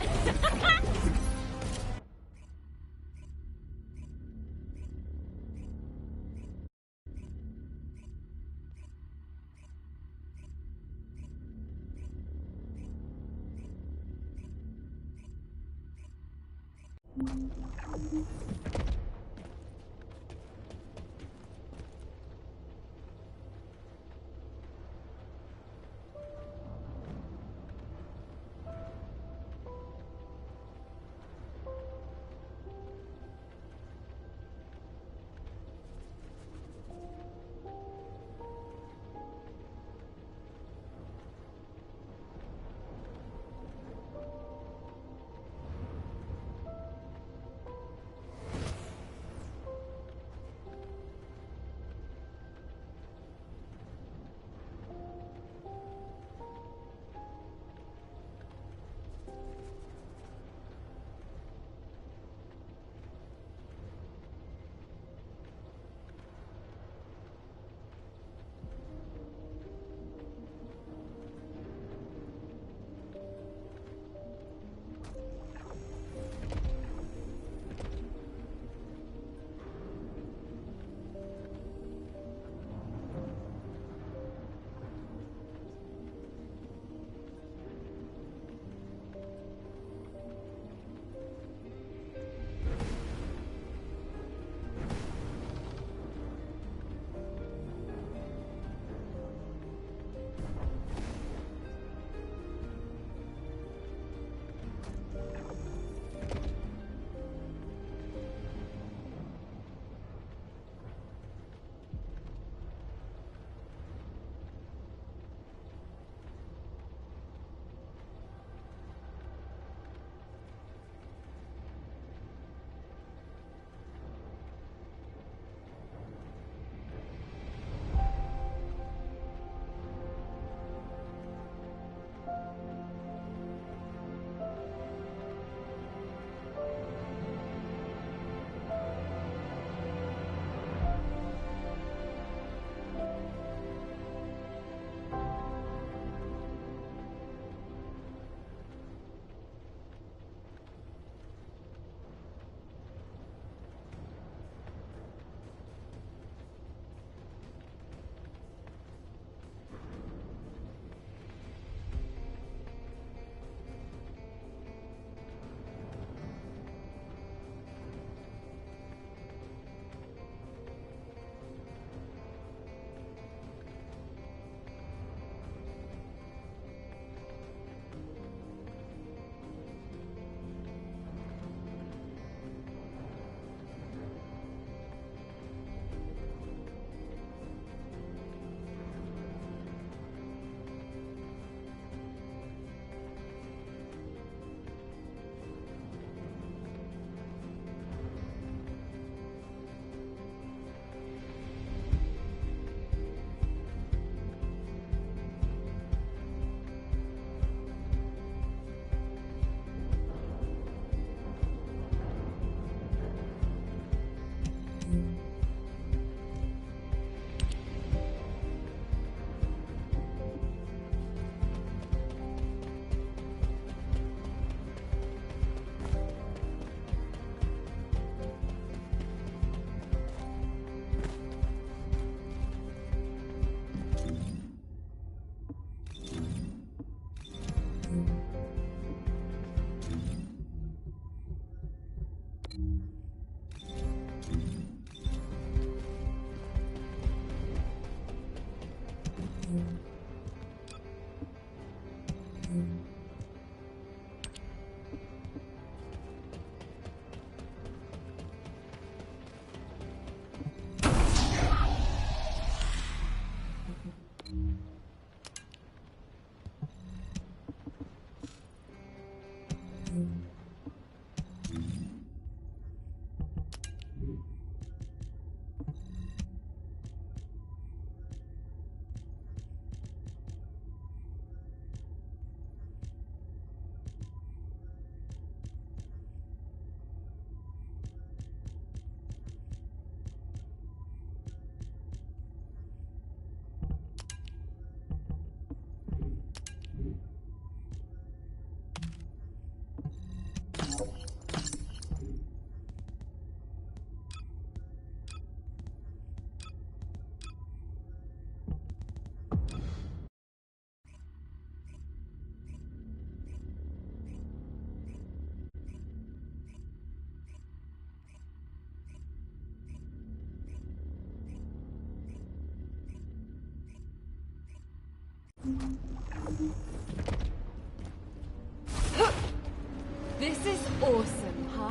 Speaker 9: This is awesome, huh?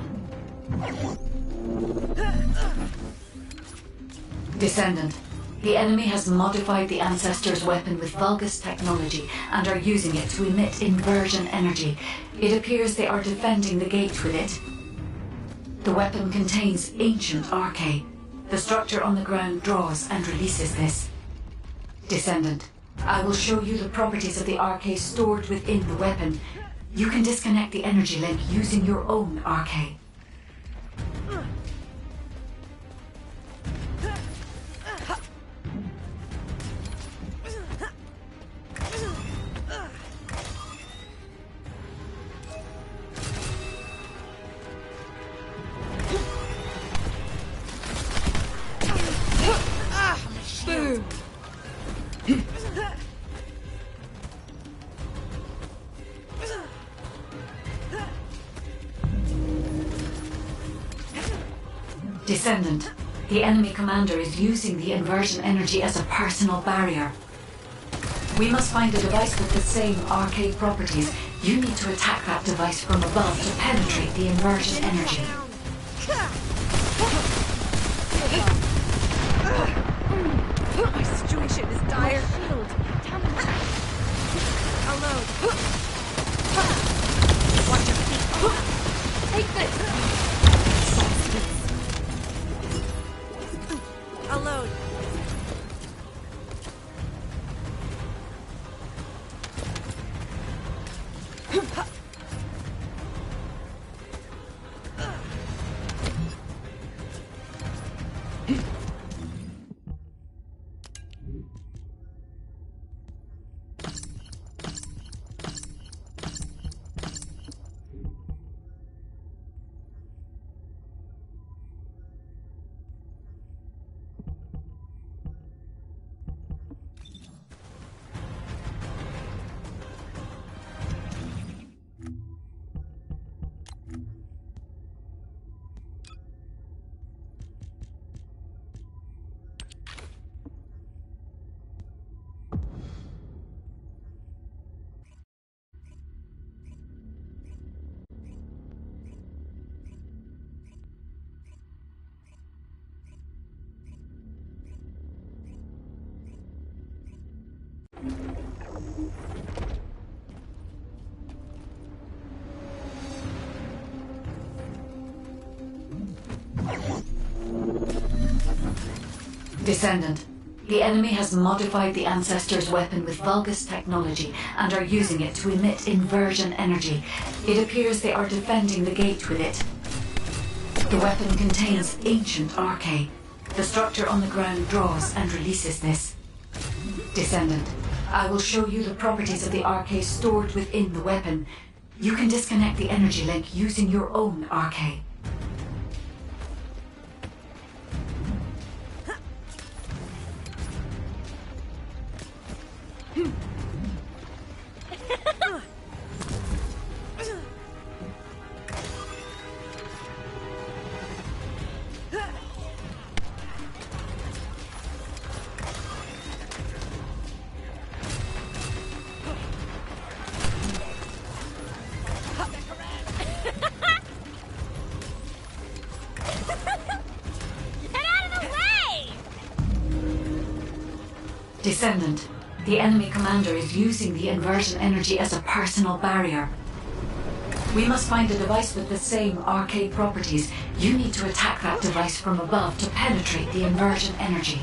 Speaker 16: Descendant. The enemy has modified the Ancestor's weapon with Vulgus technology and are using it to emit inversion energy. It appears they are defending the gate with it. The weapon contains ancient archae. The structure on the ground draws and releases this. Descendant. I will show you the properties of the archae stored within the weapon. You can disconnect the energy link using your own archae.
Speaker 9: Boom!
Speaker 16: Descendant. The enemy commander is using the inversion energy as a personal barrier. We must find a device with the same arcade properties. You need to attack that device from above to penetrate the inversion energy.
Speaker 9: My situation is dire. Shield. Alone. Watch your feet. Take this. Alone.
Speaker 16: Descendant. The enemy has modified the Ancestor's weapon with Vulgus technology and are using it to emit inversion energy. It appears they are defending the gate with it. The weapon contains ancient archae. The structure on the ground draws and releases this. Descendant. I will show you the properties of the archae stored within the weapon. You can disconnect the energy link using your own archae. Descendant. The enemy commander is using the inversion energy as a personal barrier. We must find a device with the same arcade properties. You need to attack that device from above to penetrate the inversion energy.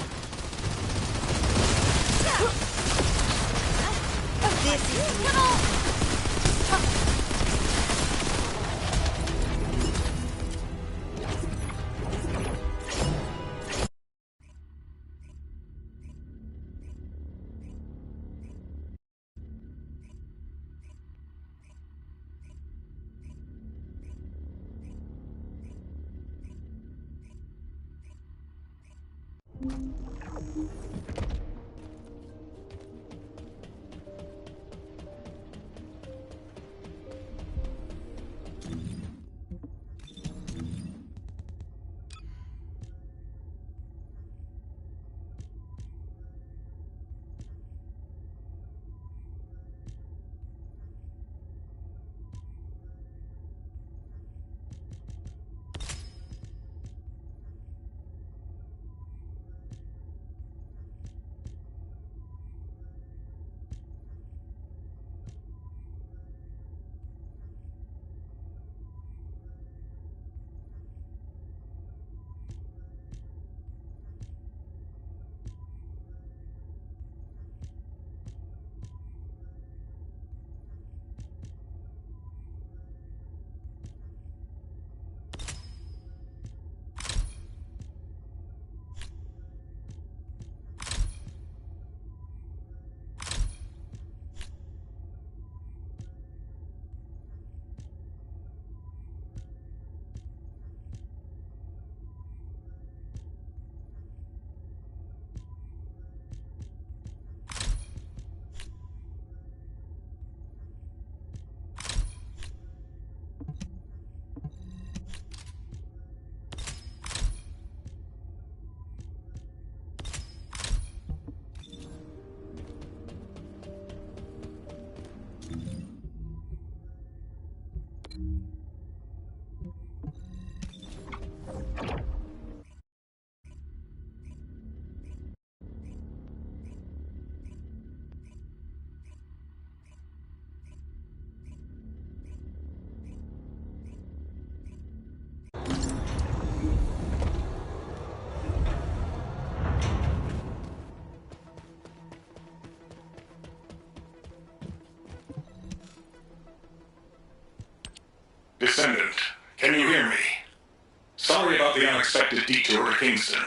Speaker 3: unexpected detour to Kingston.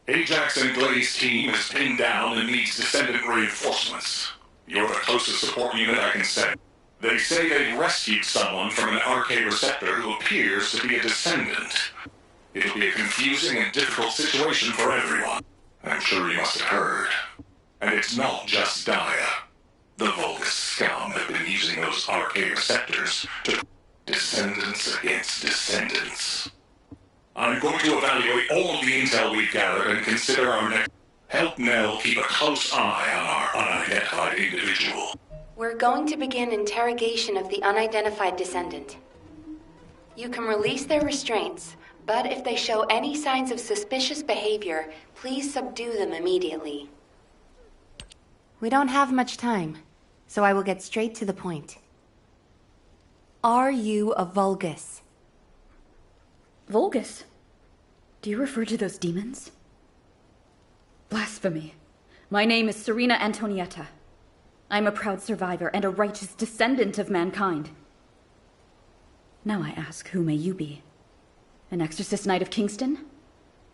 Speaker 3: Ajax and Glay's team is pinned down and needs Descendant reinforcements. You're the closest support unit I can send. They say they rescued someone from an RK receptor who appears to be a Descendant. It'll be a confusing and difficult situation for everyone. I'm sure you must have heard. And it's not just Dia. The Vulgus scum have been using those RK receptors to Descendants against Descendants. I'm going to evaluate all of the intel we've gathered and consider our next... Help Nell keep a close eye on our unidentified individual.
Speaker 1: We're going to begin interrogation of the unidentified Descendant. You can release their restraints, but if they show any signs of suspicious behavior, please subdue them immediately. We don't have much time, so I will get straight to the point. Are you a Vulgus?
Speaker 17: Vulgus? Do you refer to those demons? Blasphemy. My name is Serena Antonietta. I'm a proud survivor and a righteous descendant of mankind. Now I ask, who may you be? An exorcist knight of Kingston?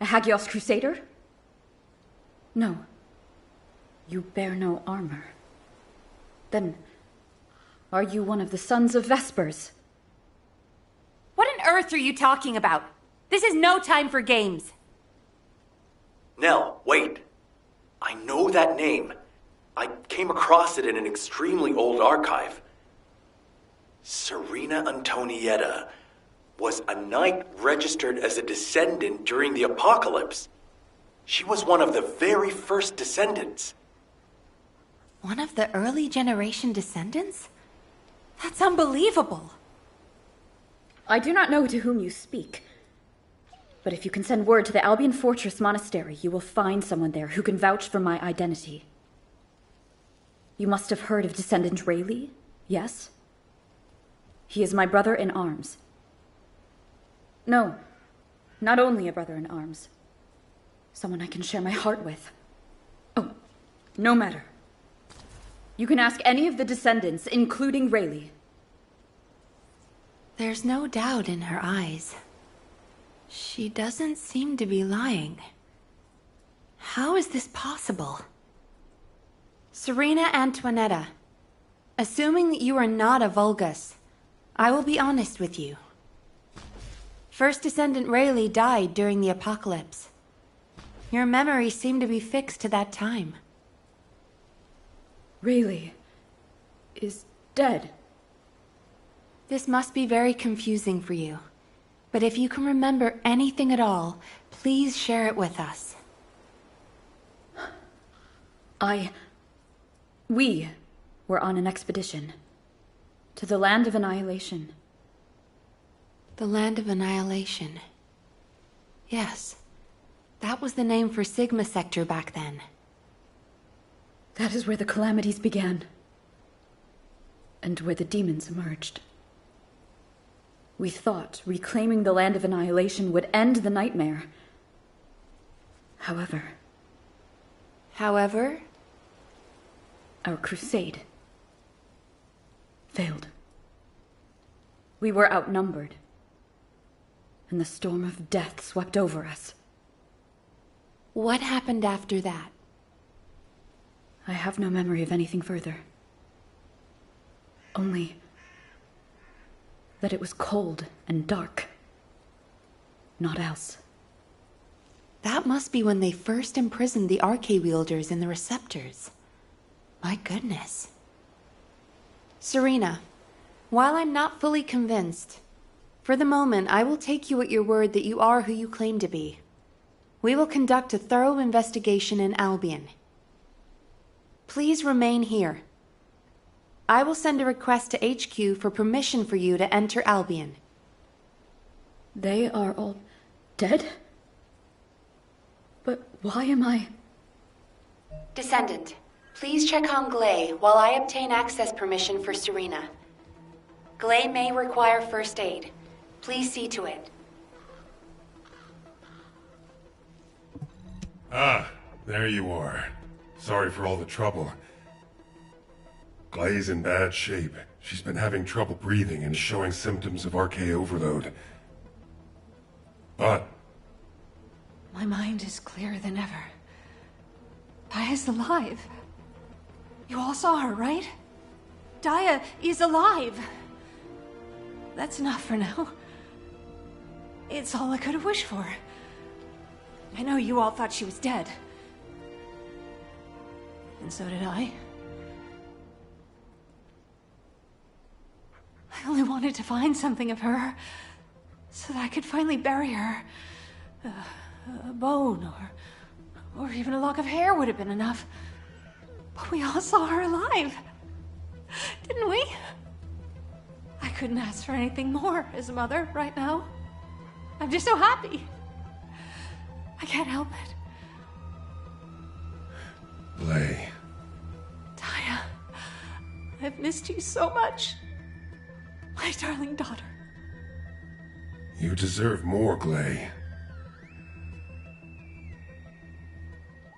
Speaker 17: A Hagios crusader? No. You bear no armor. Then, are you one of the sons of Vespers?
Speaker 1: What on earth are you talking about? This is no time for games.
Speaker 2: Nell, wait. I know that name. I came across it in an extremely old archive. Serena Antonietta was a knight registered as a descendant during the apocalypse. She was one of the very first descendants.
Speaker 1: One of the early generation descendants? That's unbelievable.
Speaker 17: I do not know to whom you speak. But if you can send word to the Albion Fortress Monastery, you will find someone there who can vouch for my identity. You must have heard of Descendant Rayleigh, yes? He is my brother in arms. No, not only a brother in arms. Someone I can share my heart with. Oh, no matter. You can ask any of the Descendants, including Rayleigh.
Speaker 1: There's no doubt in her eyes. She doesn't seem to be lying. How is this possible? Serena Antoinetta, assuming that you are not a Vulgus, I will be honest with you. First Descendant Rayleigh died during the apocalypse. Your memories seem to be fixed to that time.
Speaker 17: Rayleigh is dead.
Speaker 1: This must be very confusing for you. But if you can remember anything at all, please share it with us.
Speaker 17: We were on an expedition to the Land of Annihilation.
Speaker 1: The Land of Annihilation. Yes, that was the name for Sigma Sector back then.
Speaker 17: That is where the calamities began. And where the demons emerged. We thought reclaiming the Land of Annihilation would end the nightmare. However? Our crusade failed. We were outnumbered, and the storm of death swept over us.
Speaker 1: What happened after that?
Speaker 17: I have no memory of anything further. Only that it was cold and dark. Not else.
Speaker 1: That must be when they first imprisoned the Arche-wielders in the receptors. My goodness. Serena, while I'm not fully convinced, for the moment I will take you at your word that you are who you claim to be. We will conduct a thorough investigation in Albion. Please remain here. I will send a request to HQ for permission for you to enter Albion.
Speaker 17: They are all dead? But why am I...
Speaker 1: Descendant, please check on Glay while I obtain access permission for Serena. Glay may require first aid. Please see to it.
Speaker 11: Ah, there you are. Sorry for all the trouble. Glay's in bad shape. She's been having trouble breathing and showing symptoms of RK overload. What?
Speaker 8: My mind is clearer than ever. Daya's alive. You all saw her, right? Daya is alive. That's enough for now. It's all I could have wished for. I know you all thought she was dead. And so did I. I only wanted to find something of her, so that I could finally bury her. A bone, or even a lock of hair would have been enough. But we all saw her alive, didn't we? I couldn't ask for anything more as a mother right now. I'm just so happy. I can't help it.
Speaker 11: Gley.
Speaker 8: Daya, I've missed you so much. My darling daughter.
Speaker 11: You deserve more, Gley.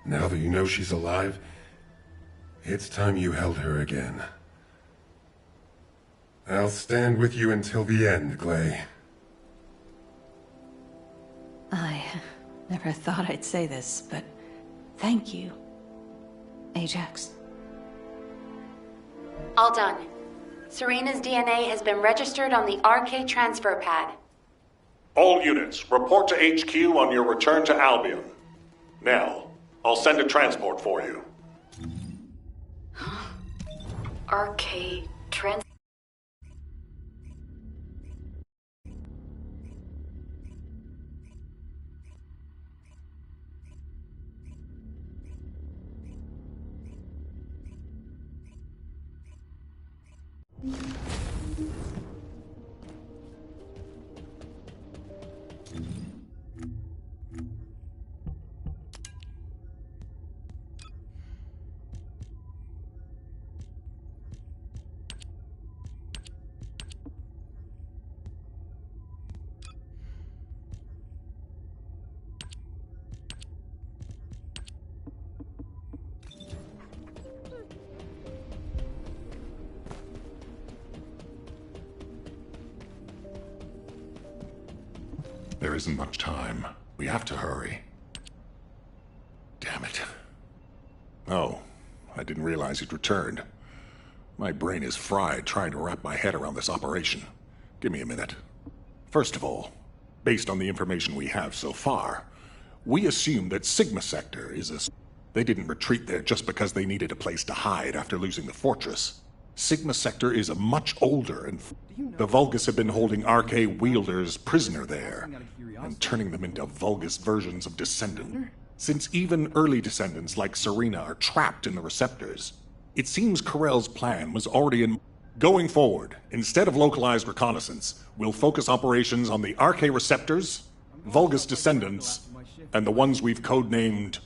Speaker 11: Now that you know she's alive, it's time you held her again. I'll stand with you until the end, Gley.
Speaker 8: I never thought I'd say this, but thank you, Ajax.
Speaker 1: All done. Serena's DNA has been registered on the RK transfer pad.
Speaker 3: All units, report to HQ on your return to Albion. Now, I'll send a transport for you.
Speaker 5: RK trans...
Speaker 3: There isn't much time. We have to hurry. Damn it. Oh, I didn't realize you'd returned. My brain is fried trying to wrap my head around this operation. Give me a minute. First of all, based on the information we have so far, we assume that Sigma Sector is a... They didn't retreat there just because they needed a place to hide after losing the fortress. Sigma Sector is a much older and... The Vulgus have been holding RK wielders prisoner there, and turning them into Vulgus versions of Descendant. Since even early Descendants like Serena are trapped in the receptors, it seems Corell's plan was already in... Going forward, instead of localized reconnaissance, we'll focus operations on the RK receptors, Vulgus Descendants, and the ones we've codenamed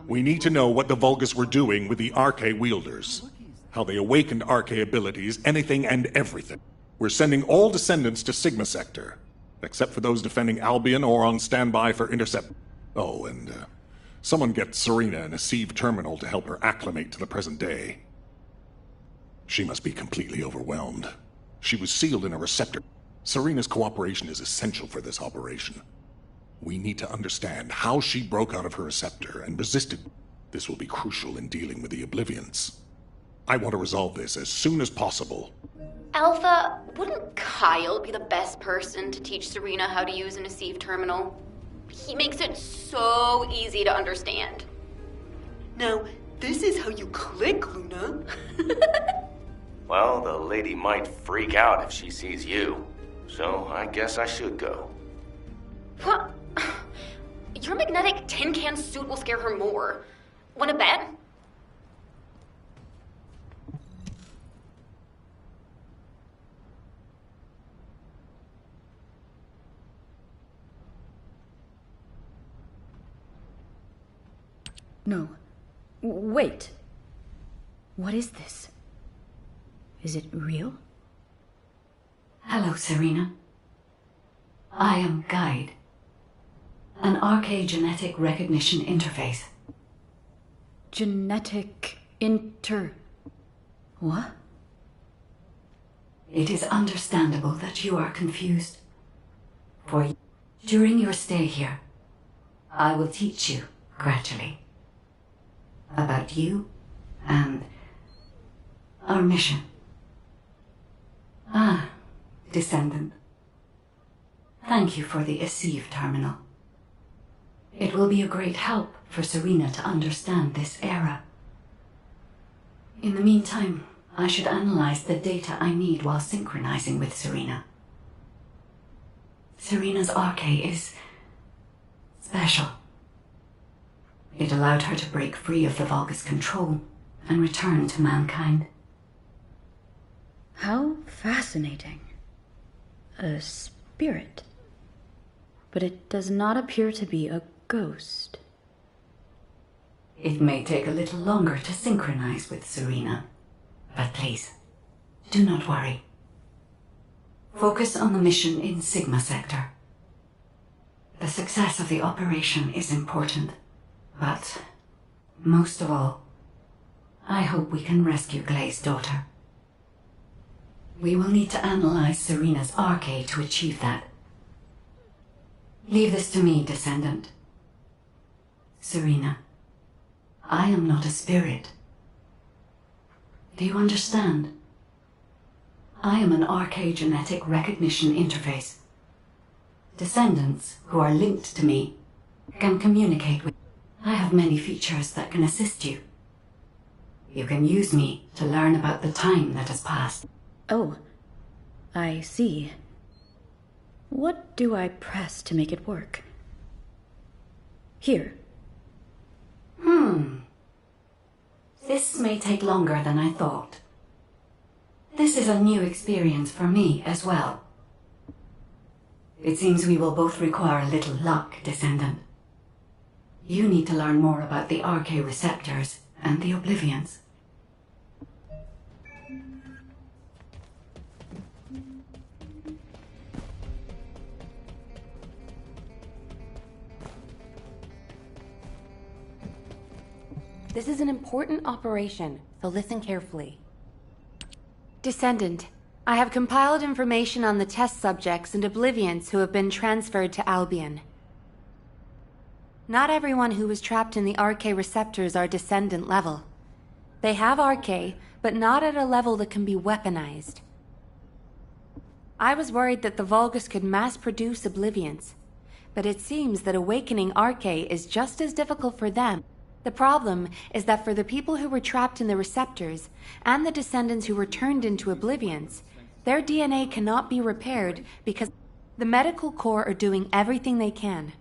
Speaker 3: We need to know what the Vulgus were doing with the RK wielders. How they awakened RK abilities, anything and everything. We're sending all Descendants to Sigma Sector, except for those defending Albion or on standby for intercept. Oh, and someone get Serena in a sieve terminal to help her acclimate to the present day. She must be completely overwhelmed. She was sealed in a receptor. Serena's cooperation is essential for this operation. We need to understand how she broke out of her receptor and resisted. This will be crucial in dealing with the Oblivions. I want to resolve this as soon as possible.
Speaker 5: Alpha, wouldn't Kyle be the best person to teach Serena how to use an Asive terminal? He makes it so easy to understand. Now, this is how you click, Luna.
Speaker 18: Well, the lady might freak out if she sees you. So I guess I should go.
Speaker 5: What? Your magnetic tin can suit will scare her more. Wanna bet?
Speaker 17: No. Wait. What is this? Is it real?
Speaker 15: Hello, Serena. I am Guide, an RK genetic recognition interface.
Speaker 17: Genetic What?
Speaker 15: It is understandable that you are confused. For During your stay here, I will teach you, gradually, about you and our mission. Ah, Descendant. Thank you for the Eceive terminal. It will be a great help for Serena to understand this era. In the meantime, I should analyze the data I need while synchronizing with Serena. Serena's arche is special. It allowed her to break free of the Vulgus control and return to mankind.
Speaker 17: How fascinating. A spirit. But it does not appear to be a ghost.
Speaker 15: It may take a little longer to synchronize with Serena, but please, do not worry. Focus on the mission in Sigma Sector. The success of the operation is important, but most of all, I hope we can rescue Glay's daughter. We will need to analyze Serena's arche to achieve that. Leave this to me, Descendant. Serena, I am not a spirit. Do you understand? I am an archaeogenetic recognition interface. Descendants who are linked to me can communicate with. I have many features that can assist you. You can use me to learn about the time that has passed.
Speaker 17: Oh, I see. What do I press to make it work? Here.
Speaker 15: This may take longer than I thought. This is a new experience for me as well. It seems we will both require a little luck, Descendant. You need to learn more about the arche receptors and the Oblivions.
Speaker 1: This is an important operation, so listen carefully. Descendant, I have compiled information on the test subjects and Oblivions who have been transferred to Albion. Not everyone who was trapped in the arche receptors are Descendant level. They have arche, but not at a level that can be weaponized. I was worried that the Vulgus could mass-produce Oblivions, but it seems that awakening arche is just as difficult for them. The problem is that for the people who were trapped in the receptors, and the Descendants who were turned into Oblivions, their DNA cannot be repaired because the medical corps are doing everything they can,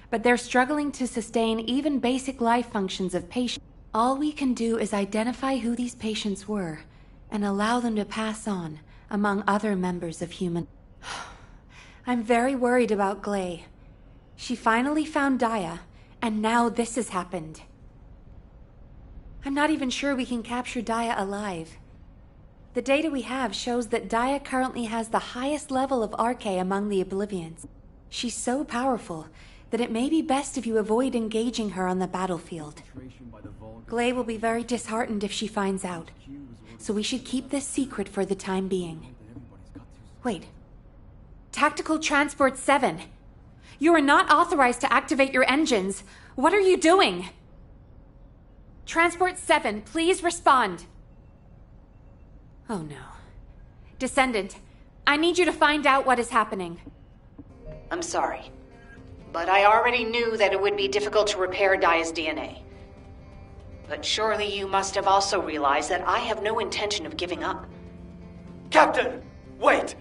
Speaker 1: but they're struggling to sustain even basic life functions of patients. All we can do is identify who these patients were, and allow them to pass on among other members of human. I'm very worried about Glay. She finally found Daya, and now this has happened. I'm not even sure we can capture Daya alive. The data we have shows that Daya currently has the highest level of arche among the Oblivions. She's so powerful that it may be best if you avoid engaging her on the battlefield. Glay will be very disheartened if she finds out, so we should keep this secret for the time being. Wait. Tactical Transport 7! You are not authorized to activate your engines! What are you doing? Transport 7, please respond. Oh no. Descendant, I need you to find out what is happening.
Speaker 5: I'm sorry, but I already knew that it would be difficult to repair Daya's DNA. But surely you must have also realized that I have no intention of giving up.
Speaker 7: Captain! Wait!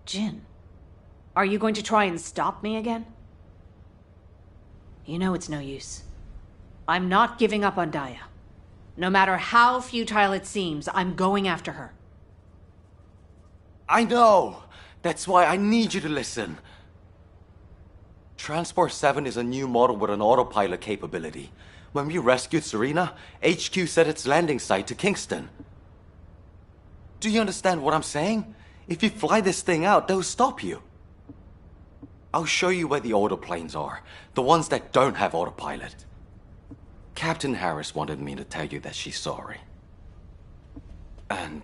Speaker 8: Jin, are you going to try and stop me again? You know it's no use. I'm not giving up on Daya. No matter how futile it seems, I'm going after her.
Speaker 7: I know! That's why I need you to listen. Transport 7 is a new model with an autopilot capability. When we rescued Serena, HQ set its landing site to Kingston. Do you understand what I'm saying? If you fly this thing out, they'll stop you. I'll show you where the autoplanes are, the ones that don't have autopilot. Captain Harris wanted me to tell you that she's sorry. And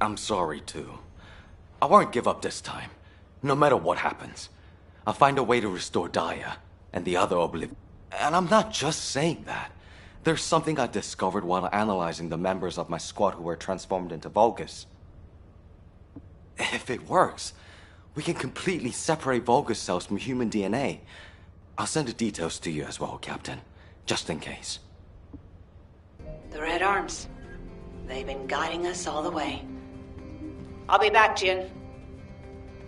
Speaker 7: I'm sorry, too. I won't give up this time. No matter what happens. I'll find a way to restore Daya and the other Oblivion. And I'm not just saying that. There's something I discovered while analyzing the members of my squad who were transformed into Vulgus. If it works, we can completely separate Vulgus cells from human DNA. I'll send the details to you as well, Captain. Just in case.
Speaker 5: The Red Arms. They've been guiding us all the way. I'll be back, Jin.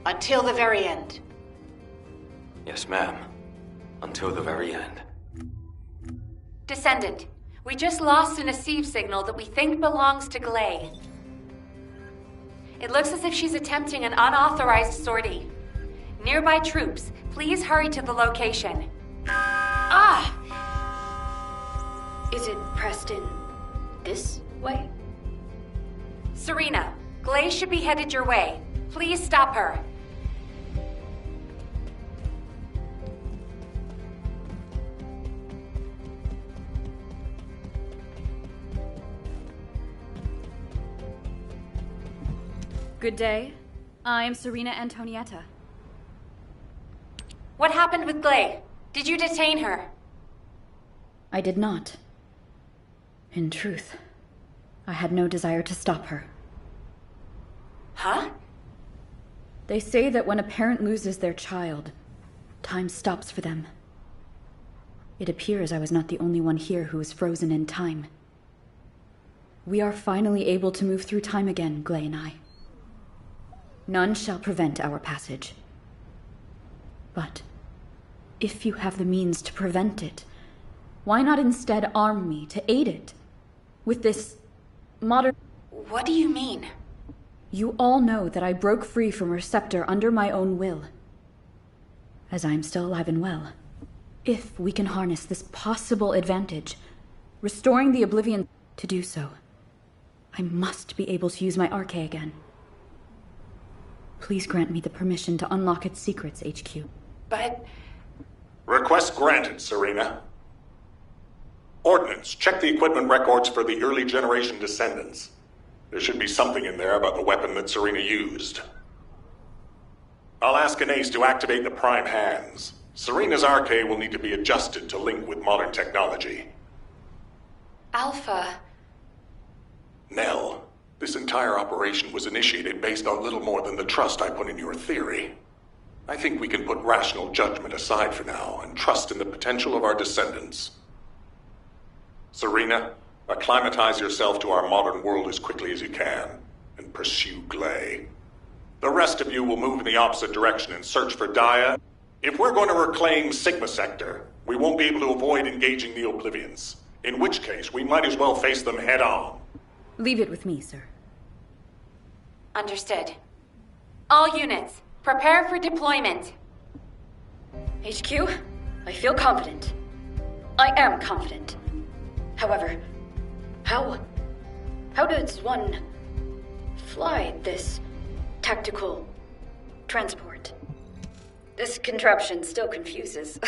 Speaker 5: Until the very end.
Speaker 7: Yes, ma'am. Until the very end.
Speaker 1: Descendant, we just lost an Asive signal that we think belongs to Glay. It looks as if she's attempting an unauthorized sortie. Nearby troops, please hurry to the location.
Speaker 9: Ah! Is it pressed in this way?
Speaker 1: Serena, Glay should be headed your way. Please stop her.
Speaker 17: Good day. I'm Serena Antonietta.
Speaker 1: What happened with Glay? Did you detain her?
Speaker 17: I did not. In truth, I had no desire to stop her.
Speaker 1: Huh?
Speaker 17: They say that when a parent loses their child, time stops for them. It appears I was not the only one here who is frozen in time. We are finally able to move through time again, Glay and I. None shall prevent our passage. But if you have the means to prevent it, why not instead arm me to aid it? With this modern...
Speaker 1: What do you mean?
Speaker 17: You all know that I broke free from Receptor under my own will. As I am still alive and well. If we can harness this possible advantage, restoring the Oblivion to do so, I must be able to use my Arche again. Please grant me the permission to unlock its secrets, HQ.
Speaker 1: But...
Speaker 3: Request granted, Serena. Ordnance, check the equipment records for the early generation Descendants. There should be something in there about the weapon that Serena used. I'll ask Anais to activate the prime hands. Serena's Arche will need to be adjusted to link with modern technology.
Speaker 1: Alpha...
Speaker 3: Nell, this entire operation was initiated based on little more than the trust I put in your theory. I think we can put rational judgment aside for now and trust in the potential of our descendants. Serena, acclimatize yourself to our modern world as quickly as you can, and pursue Glay. The rest of you will move in the opposite direction and search for Daya. If we're going to reclaim Sigma Sector, we won't be able to avoid engaging the Oblivions, in which case we might as well face them head on.
Speaker 17: Leave it with me, sir.
Speaker 1: Understood. All units, prepare for deployment.
Speaker 9: HQ, I feel confident. I am confident. However, how does one fly this tactical transport? This contraption still confuses.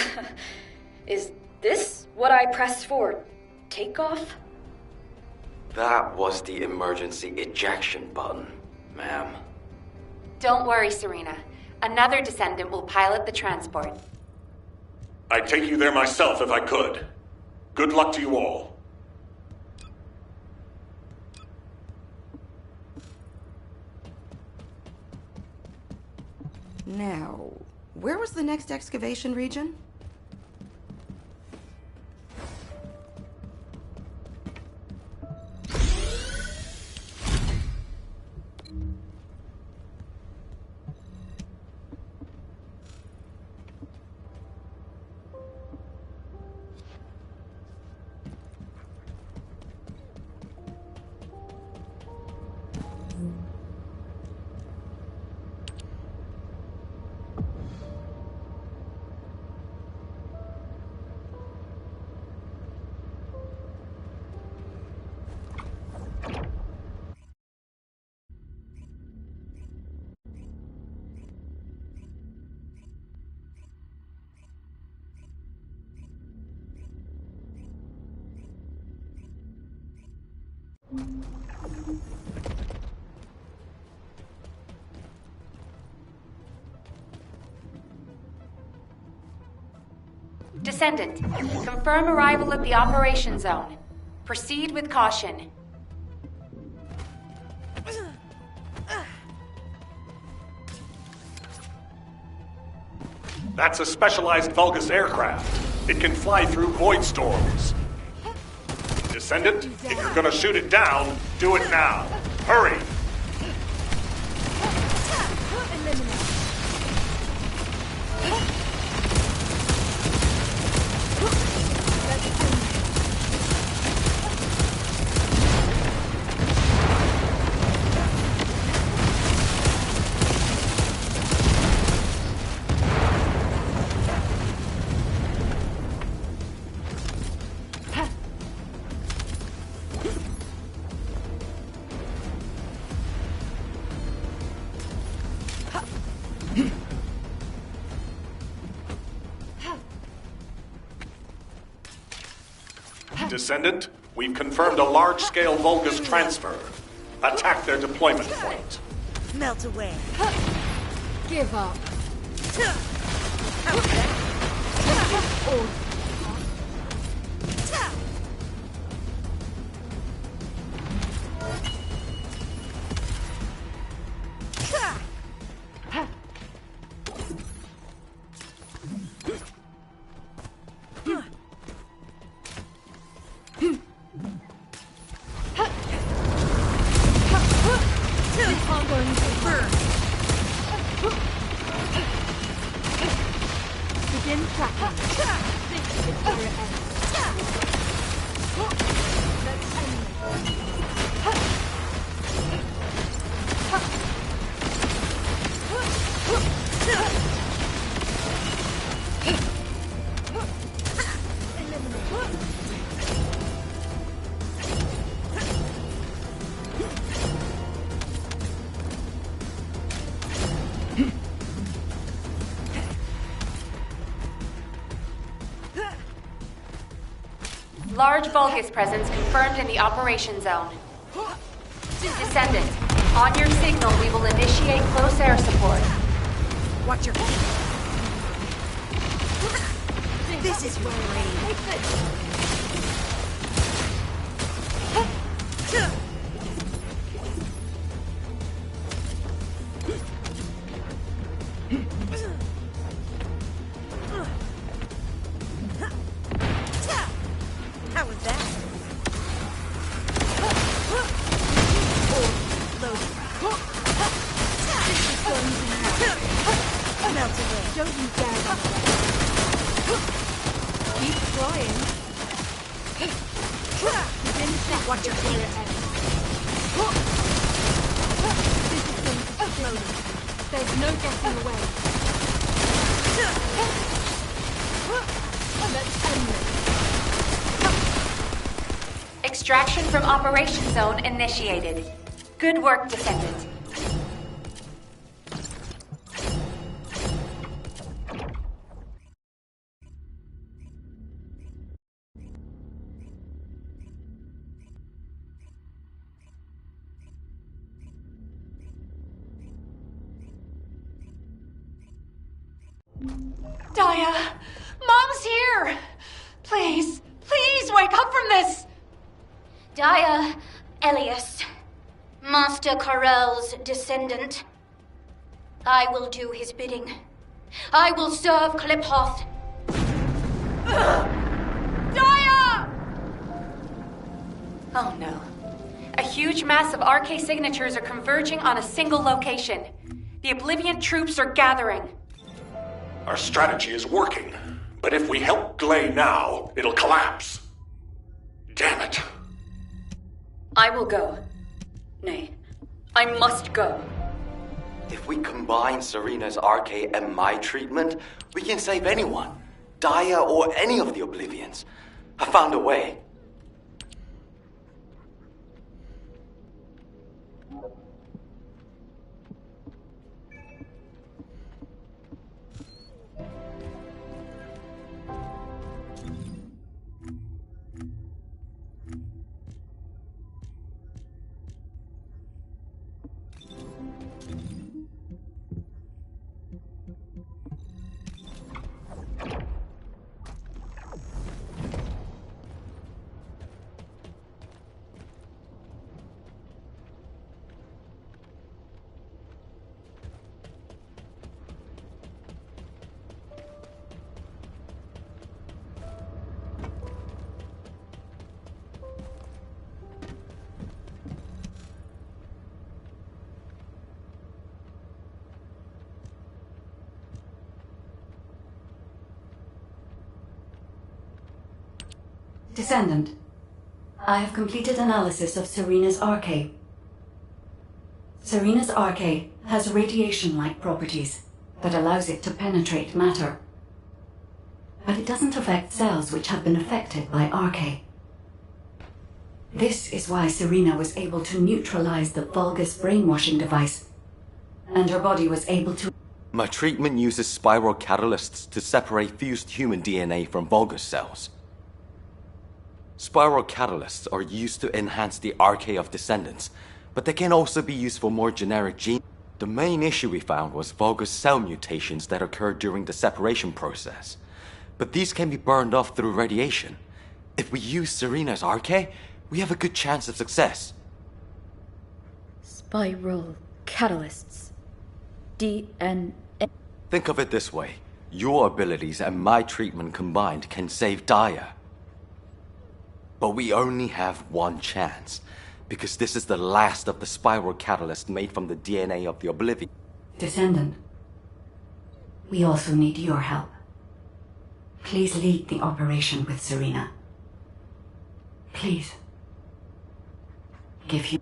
Speaker 9: Is this what I press for takeoff?
Speaker 7: That was the emergency ejection button, ma'am.
Speaker 1: Don't worry, Serena. Another Descendant will pilot the transport.
Speaker 3: I'd take you there myself if I could. Good luck to you all.
Speaker 12: Now, where was the next excavation region?
Speaker 5: Descendant, confirm arrival at the operation zone. Proceed with caution.
Speaker 3: That's a specialized Vulgus aircraft. It can fly through void storms. Descendant, if you're gonna shoot it down, do it now. Hurry! Descendant, we've confirmed a large-scale Vulgus transfer. Attack their deployment point.
Speaker 9: Melt away. Give up. Begin tracking. This is where it ends. Let's end
Speaker 5: Large Vulgus presence confirmed in the operation zone. Descendant, on your signal, we will initiate close air support.
Speaker 9: Watch your feet. This is your How was that? Melt away. Don't you dare run away. Keep flying. Watch your feet. This is going to explode. There's no getting away. Let's end this.
Speaker 5: Extraction from operation zone initiated. Good work, Descendant.
Speaker 19: Daya! Mom's here! Please, please wake up from this!
Speaker 20: Daya, Elias, Master Corell's descendant. I will do his bidding. I will serve Kliphoth.
Speaker 19: Daya!
Speaker 5: Oh no. A huge mass of RK signatures are converging on a single location. The Oblivion troops are gathering.
Speaker 3: Our strategy is working, but if we help Glay now, it'll collapse. Damn it.
Speaker 19: I will go. Nay, I must go.
Speaker 7: If we combine Serena's RK and my treatment, we can save anyone. Daya or any of the Oblivions. I found a way.
Speaker 15: Descendant, I have completed analysis of Serena's arcade. Serena's arcade has radiation-like properties that allows it to penetrate matter. But it doesn't affect cells which have been affected by arcade. This is why Serena was able to neutralize the Vulgus brainwashing device, and her body was able to...
Speaker 7: My treatment uses spiral catalysts to separate fused human DNA from Vulgus cells. Spiral catalysts are used to enhance the arcade of Descendants, but they can also be used for more generic genes. The main issue we found was Vulgus cell mutations that occurred during the separation process. But these can be burned off through radiation. If we use Serena's arcade, we have a good chance of success.
Speaker 17: Spiral catalysts. DNA.
Speaker 7: Think of it this way. Your abilities and my treatment combined can save Daya. But we only have one chance, because this is the last of the spiral catalyst made from the DNA of the Oblivion.
Speaker 15: Descendant, we also need your help. Please lead the operation with Serena. Please. Give you...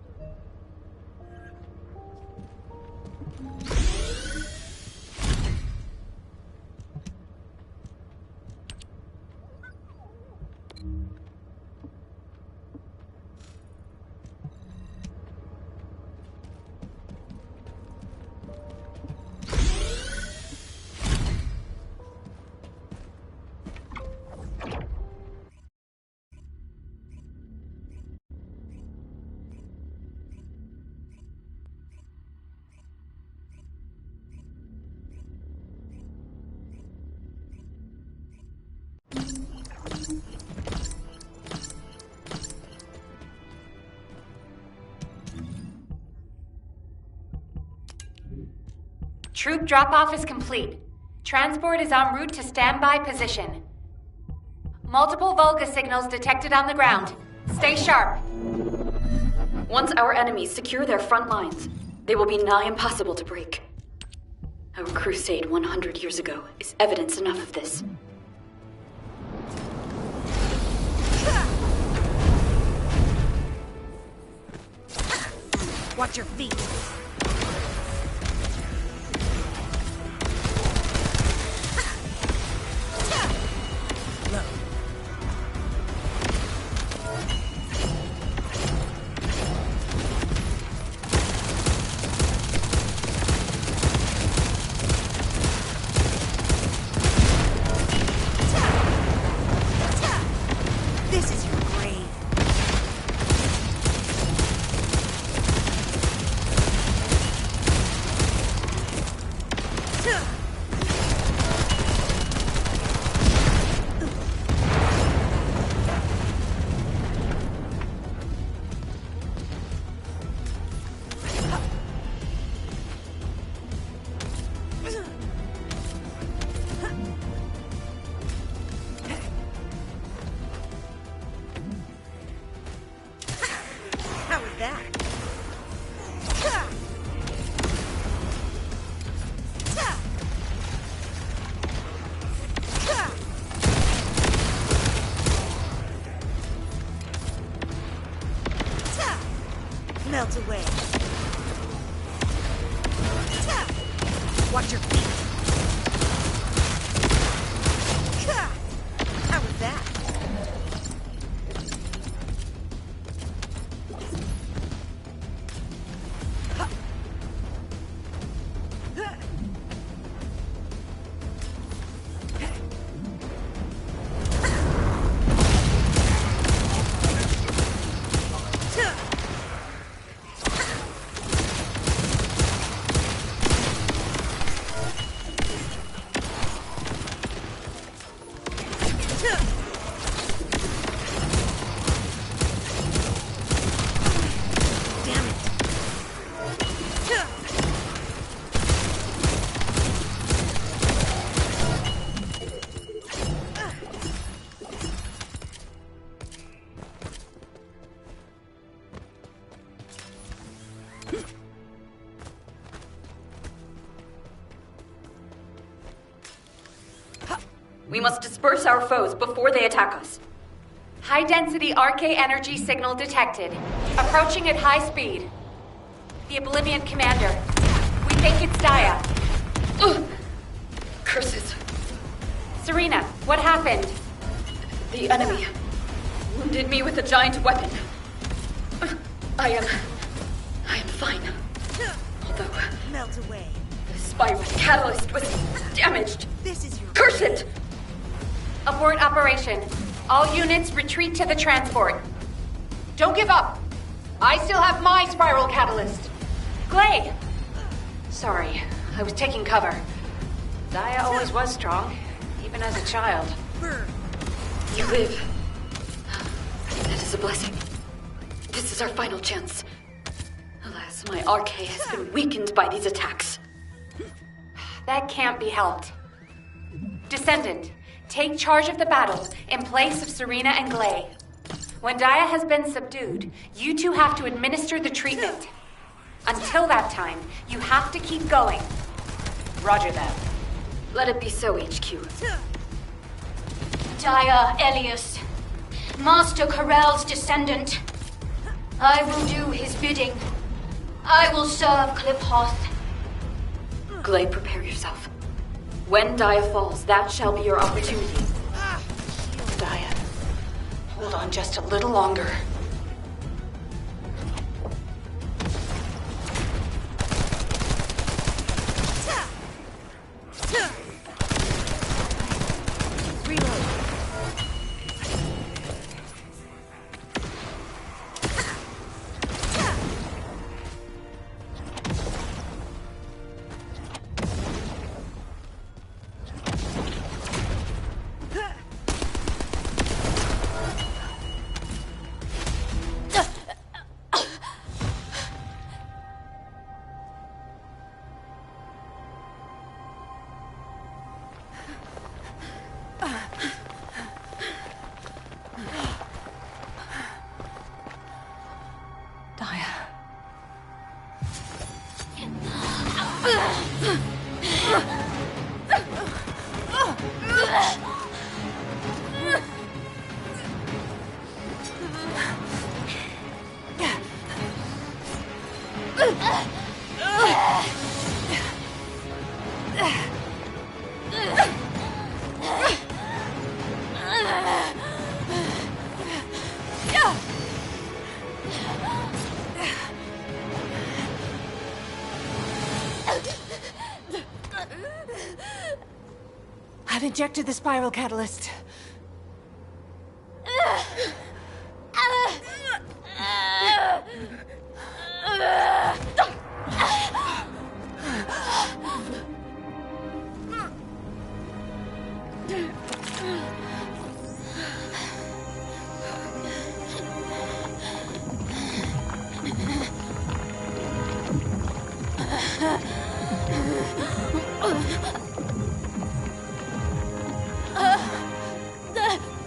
Speaker 1: Troop drop-off is complete. Transport is en route to standby position. Multiple Vulgus signals detected on the ground. Stay sharp.
Speaker 17: Once our enemies secure their front lines, they will be nigh impossible to break. Our crusade 100 years ago is evidence enough of this.
Speaker 19: Watch your feet. This is your grave. How was that? Melt away. Watch your feet. How was that?
Speaker 17: We must disperse our foes before they attack us.
Speaker 1: High-density RK energy signal detected. Approaching at high speed. The Oblivion Commander. We think it's Daya.
Speaker 17: Ugh. Curses.
Speaker 1: Serena, what happened?
Speaker 17: The enemy wounded me with a giant weapon. I am fine. Although
Speaker 9: melt away.
Speaker 17: The spiral catalyst was damaged.
Speaker 9: This is your
Speaker 17: curse it!
Speaker 1: Abort operation. All units retreat to the transport.
Speaker 5: Don't give up. I still have my spiral catalyst.
Speaker 1: Glay!
Speaker 5: Sorry, I was taking cover. Daya always was strong, even as a child.
Speaker 17: You live. That is a blessing. This is our final chance. Alas, my RK has been weakened by these attacks.
Speaker 1: That can't be helped. Descendant, take charge of the battle in place of Serena and Glay. When Daya has been subdued, you two have to administer the treatment. Until that time, you have to keep going.
Speaker 5: Roger that.
Speaker 17: Let it be so, HQ.
Speaker 20: Daya Elias, Master Corell's descendant. I will do his bidding. I will serve Kliphoth.
Speaker 17: Glay, prepare yourself. When Daya falls, that shall be your opportunity.
Speaker 5: Daya, hold on just a little longer.
Speaker 19: I've injected the spiral catalyst.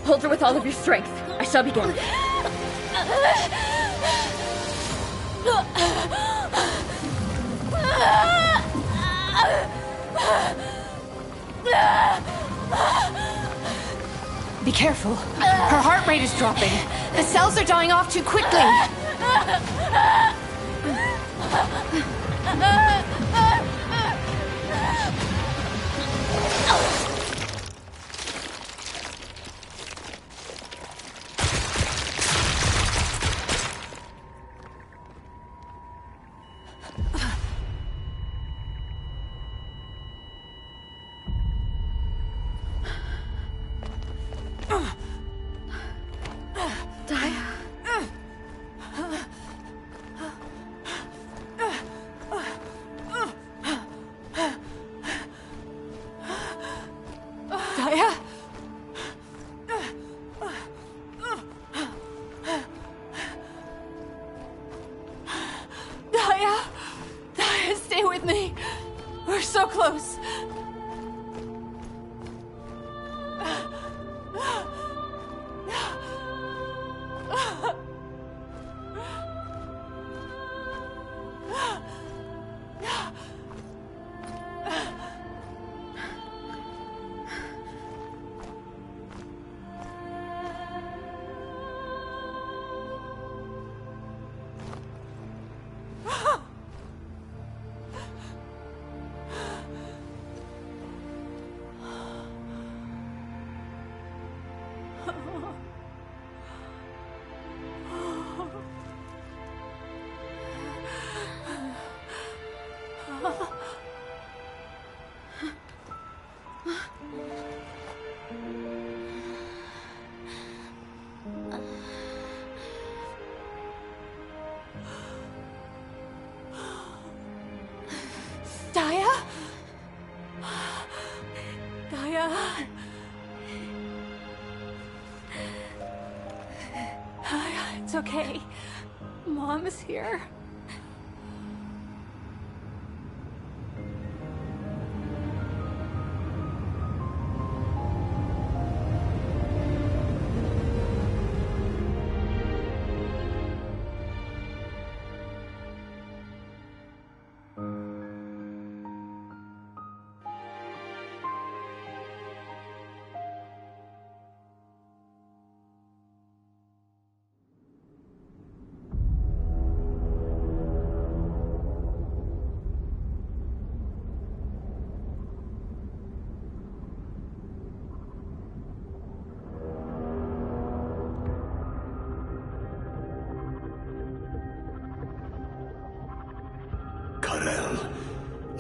Speaker 17: Hold her with all of your strength. I shall begin.
Speaker 19: Be careful. Her heart rate is dropping. The cells are dying off too quickly.
Speaker 9: Daya? Daya? It's okay. Mom is here.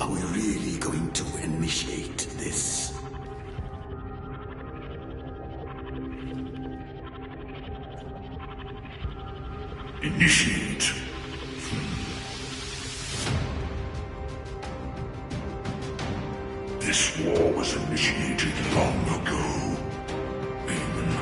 Speaker 3: Are we really going to initiate this? Initiate? This war was initiated long ago. Amen.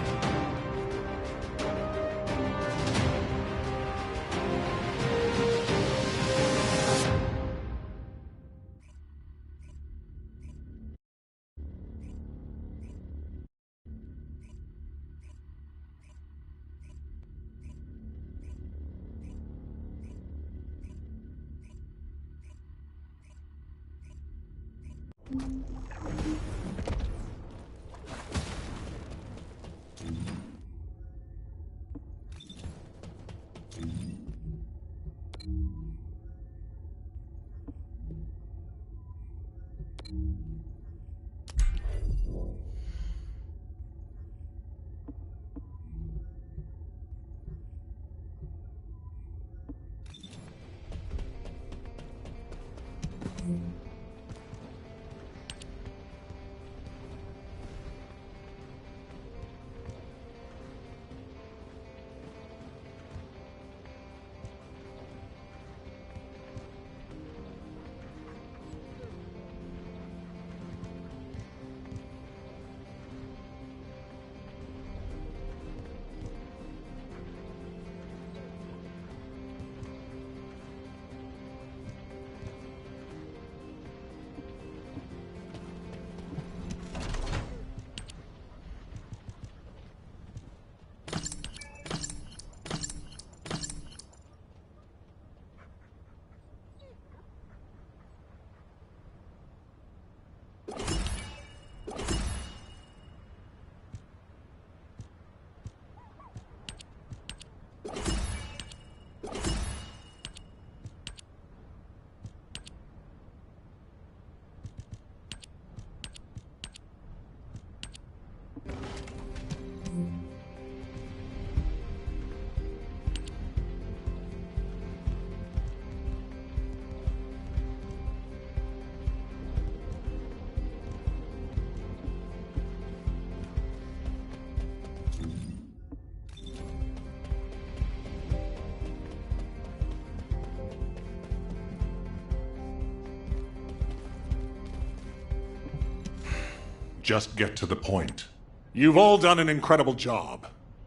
Speaker 21: Just get to the point. You've all done an incredible job.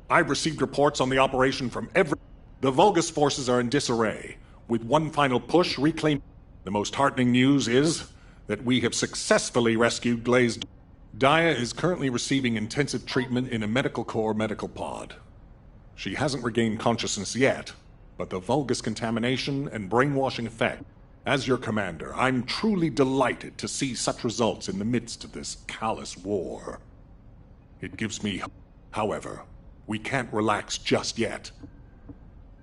Speaker 21: I've received reports on the operation from every... The Vulgus forces are in disarray. With one final push, reclaim... The most heartening news is that we have successfully rescued Glazed. Daya is currently receiving intensive treatment in a medical core medical pod. She hasn't regained consciousness yet, but the Vulgus contamination and brainwashing effect... As your commander, I'm truly delighted to see such results in the midst of this callous war. It gives me hope. However, we can't relax just yet.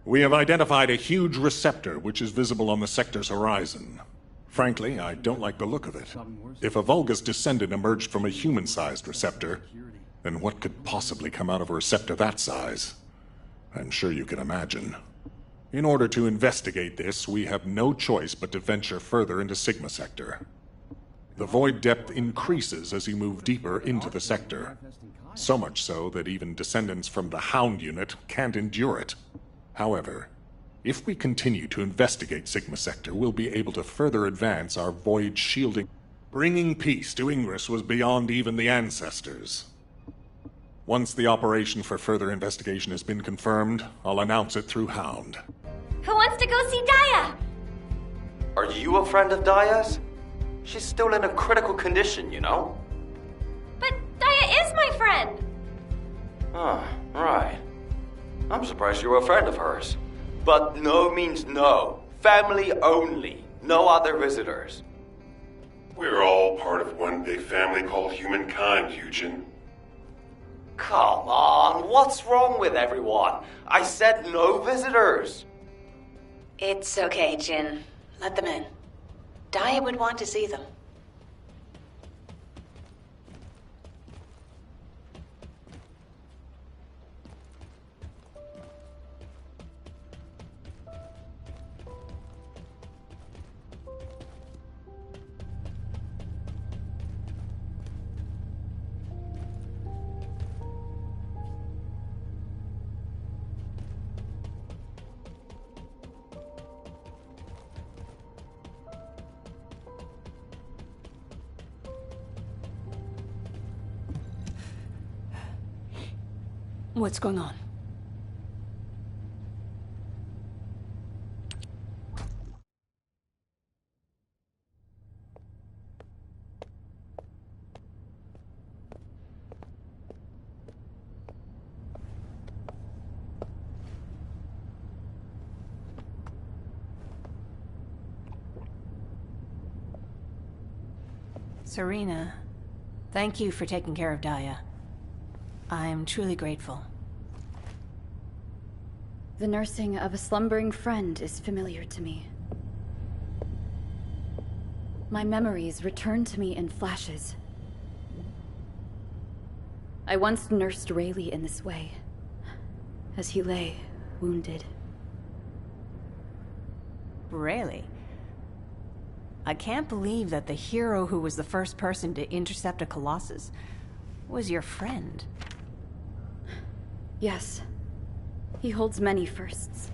Speaker 21: We have identified a huge receptor which is visible on the sector's horizon. Frankly, I don't like the look of it. If a Vulgus Descendant emerged from a human-sized receptor, Then what could possibly come out of a receptor that size? I'm sure you can imagine. In order to investigate this, we have no choice but to venture further into Sigma Sector. The void depth increases as you move deeper into the sector. So much so that even descendants from the Hound unit can't endure it. However, if we continue to investigate Sigma Sector, we'll be able to further advance our void shielding. Bringing peace to Ingress was beyond even the ancestors. Once the operation for further investigation has been confirmed, I'll announce it through Hound.
Speaker 4: Who wants to go see Daya?
Speaker 7: Are you a friend of Daya's? She's still in a critical condition, you know?
Speaker 4: But Daya is my friend!
Speaker 7: Ah, right. I'm surprised you're a friend of hers. But no means no. Family only. No other visitors.
Speaker 11: We're all part of one big family called humankind, Eugen.
Speaker 7: Come on, what's wrong with everyone? I said no visitors.
Speaker 5: It's okay, Jin. Let them in. Daya would want to see them.
Speaker 8: What's going on? Serena, thank you for taking care of Daya. I'm truly grateful.
Speaker 17: The nursing of a slumbering friend is familiar to me. My memories return to me in flashes. I once nursed Rayleigh in this way, as he lay, wounded.
Speaker 8: Rayleigh? I can't believe that the hero who was the first person to intercept a Colossus was your friend.
Speaker 17: Yes. He holds many firsts.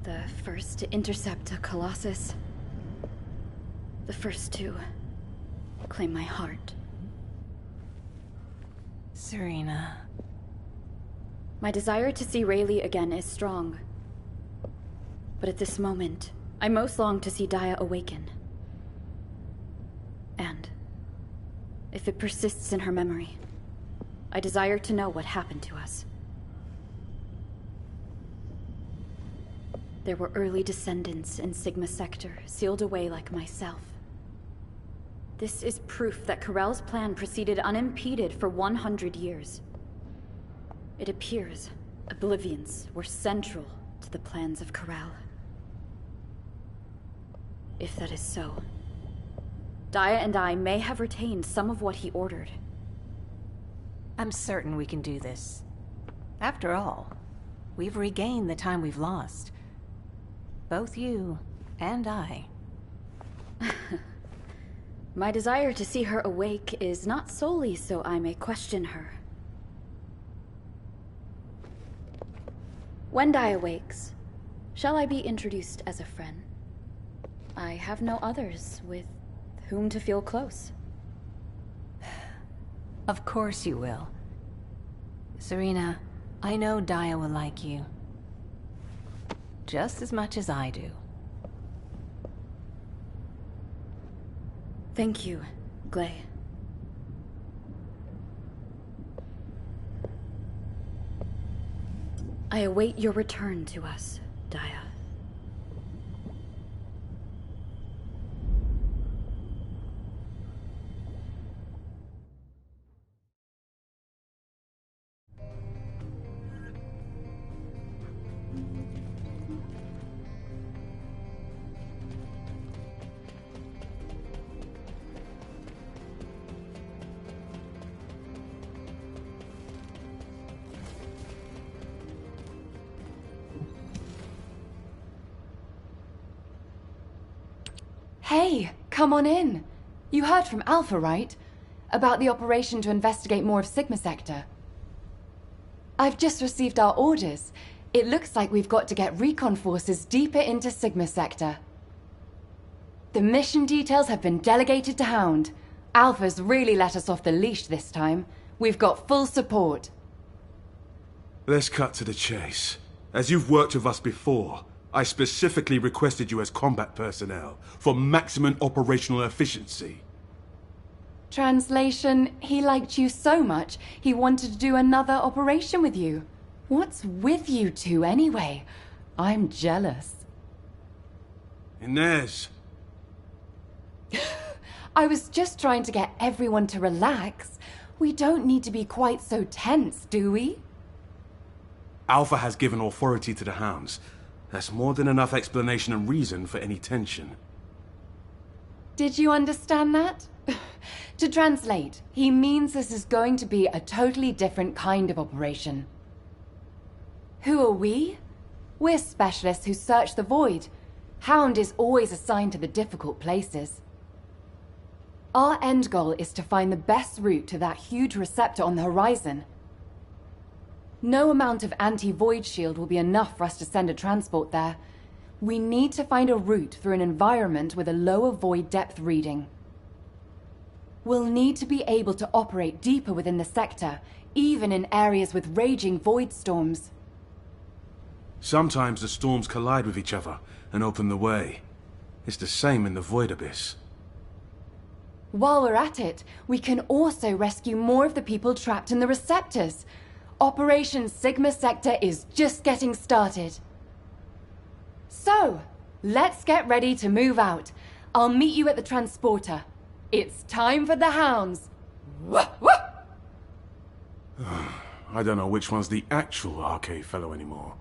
Speaker 17: The first to intercept a Colossus. The first to claim my heart.
Speaker 8: Serena.
Speaker 17: My desire to see Rayleigh again is strong. But at this moment, I most long to see Daya awaken. And if it persists in her memory, I desire to know what happened to us. There were early descendants in Sigma Sector, sealed away like myself. This is proof that Corell's plan proceeded unimpeded for 100 years. It appears Oblivions were central to the plans of Corell. If that is so, Daya and I may have retained some of what he ordered.
Speaker 8: I'm certain we can do this. After all, we've regained the time we've lost. Both you and I.
Speaker 17: My desire to see her awake is not solely so I may question her. When Daya wakes, shall I be introduced as a friend? I have no others with whom to feel close.
Speaker 8: Of course you will. Serena, I know Daya will like you. Just as much as I do.
Speaker 17: Thank you, Glay. I await your return to us, Daya.
Speaker 10: Hey, come on in. You heard from Alpha, right? About the operation to investigate more of Sigma Sector. I've just received our orders. It looks like we've got to get recon forces deeper into Sigma Sector. The mission details have been delegated to Hound. Alpha's really let us off the leash this time. We've got full support.
Speaker 22: Let's cut to the chase. As you've worked with us before, I specifically requested you as combat personnel for maximum operational efficiency.
Speaker 10: Translation, he liked you so much, he wanted to do another operation with you. What's with you two anyway? I'm jealous.
Speaker 22: Inez.
Speaker 10: I was just trying to get everyone to relax. We don't need to be quite so tense, do we?
Speaker 22: Alpha has given authority to the Hounds. That's more than enough explanation and reason for any tension.
Speaker 10: Did you understand that? To translate, he means this is going to be a totally different kind of operation. Who are we? We're specialists who search the void. Hound is always assigned to the difficult places. Our end goal is to find the best route to that huge receptor on the horizon. No amount of anti-void shield will be enough for us to send a transport there. We need to find a route through an environment with a lower void depth reading. We'll need to be able to operate deeper within the sector, even in areas with raging void storms.
Speaker 22: Sometimes the storms collide with each other and open the way. It's the same in the void abyss.
Speaker 10: While we're at it, we can also rescue more of the people trapped in the receptors. Operation Sigma Sector is just getting started. So, let's get ready to move out. I'll meet you at the transporter. It's time for the Hounds. Wah, wah!
Speaker 22: I don't know which one's the actual RK fellow anymore.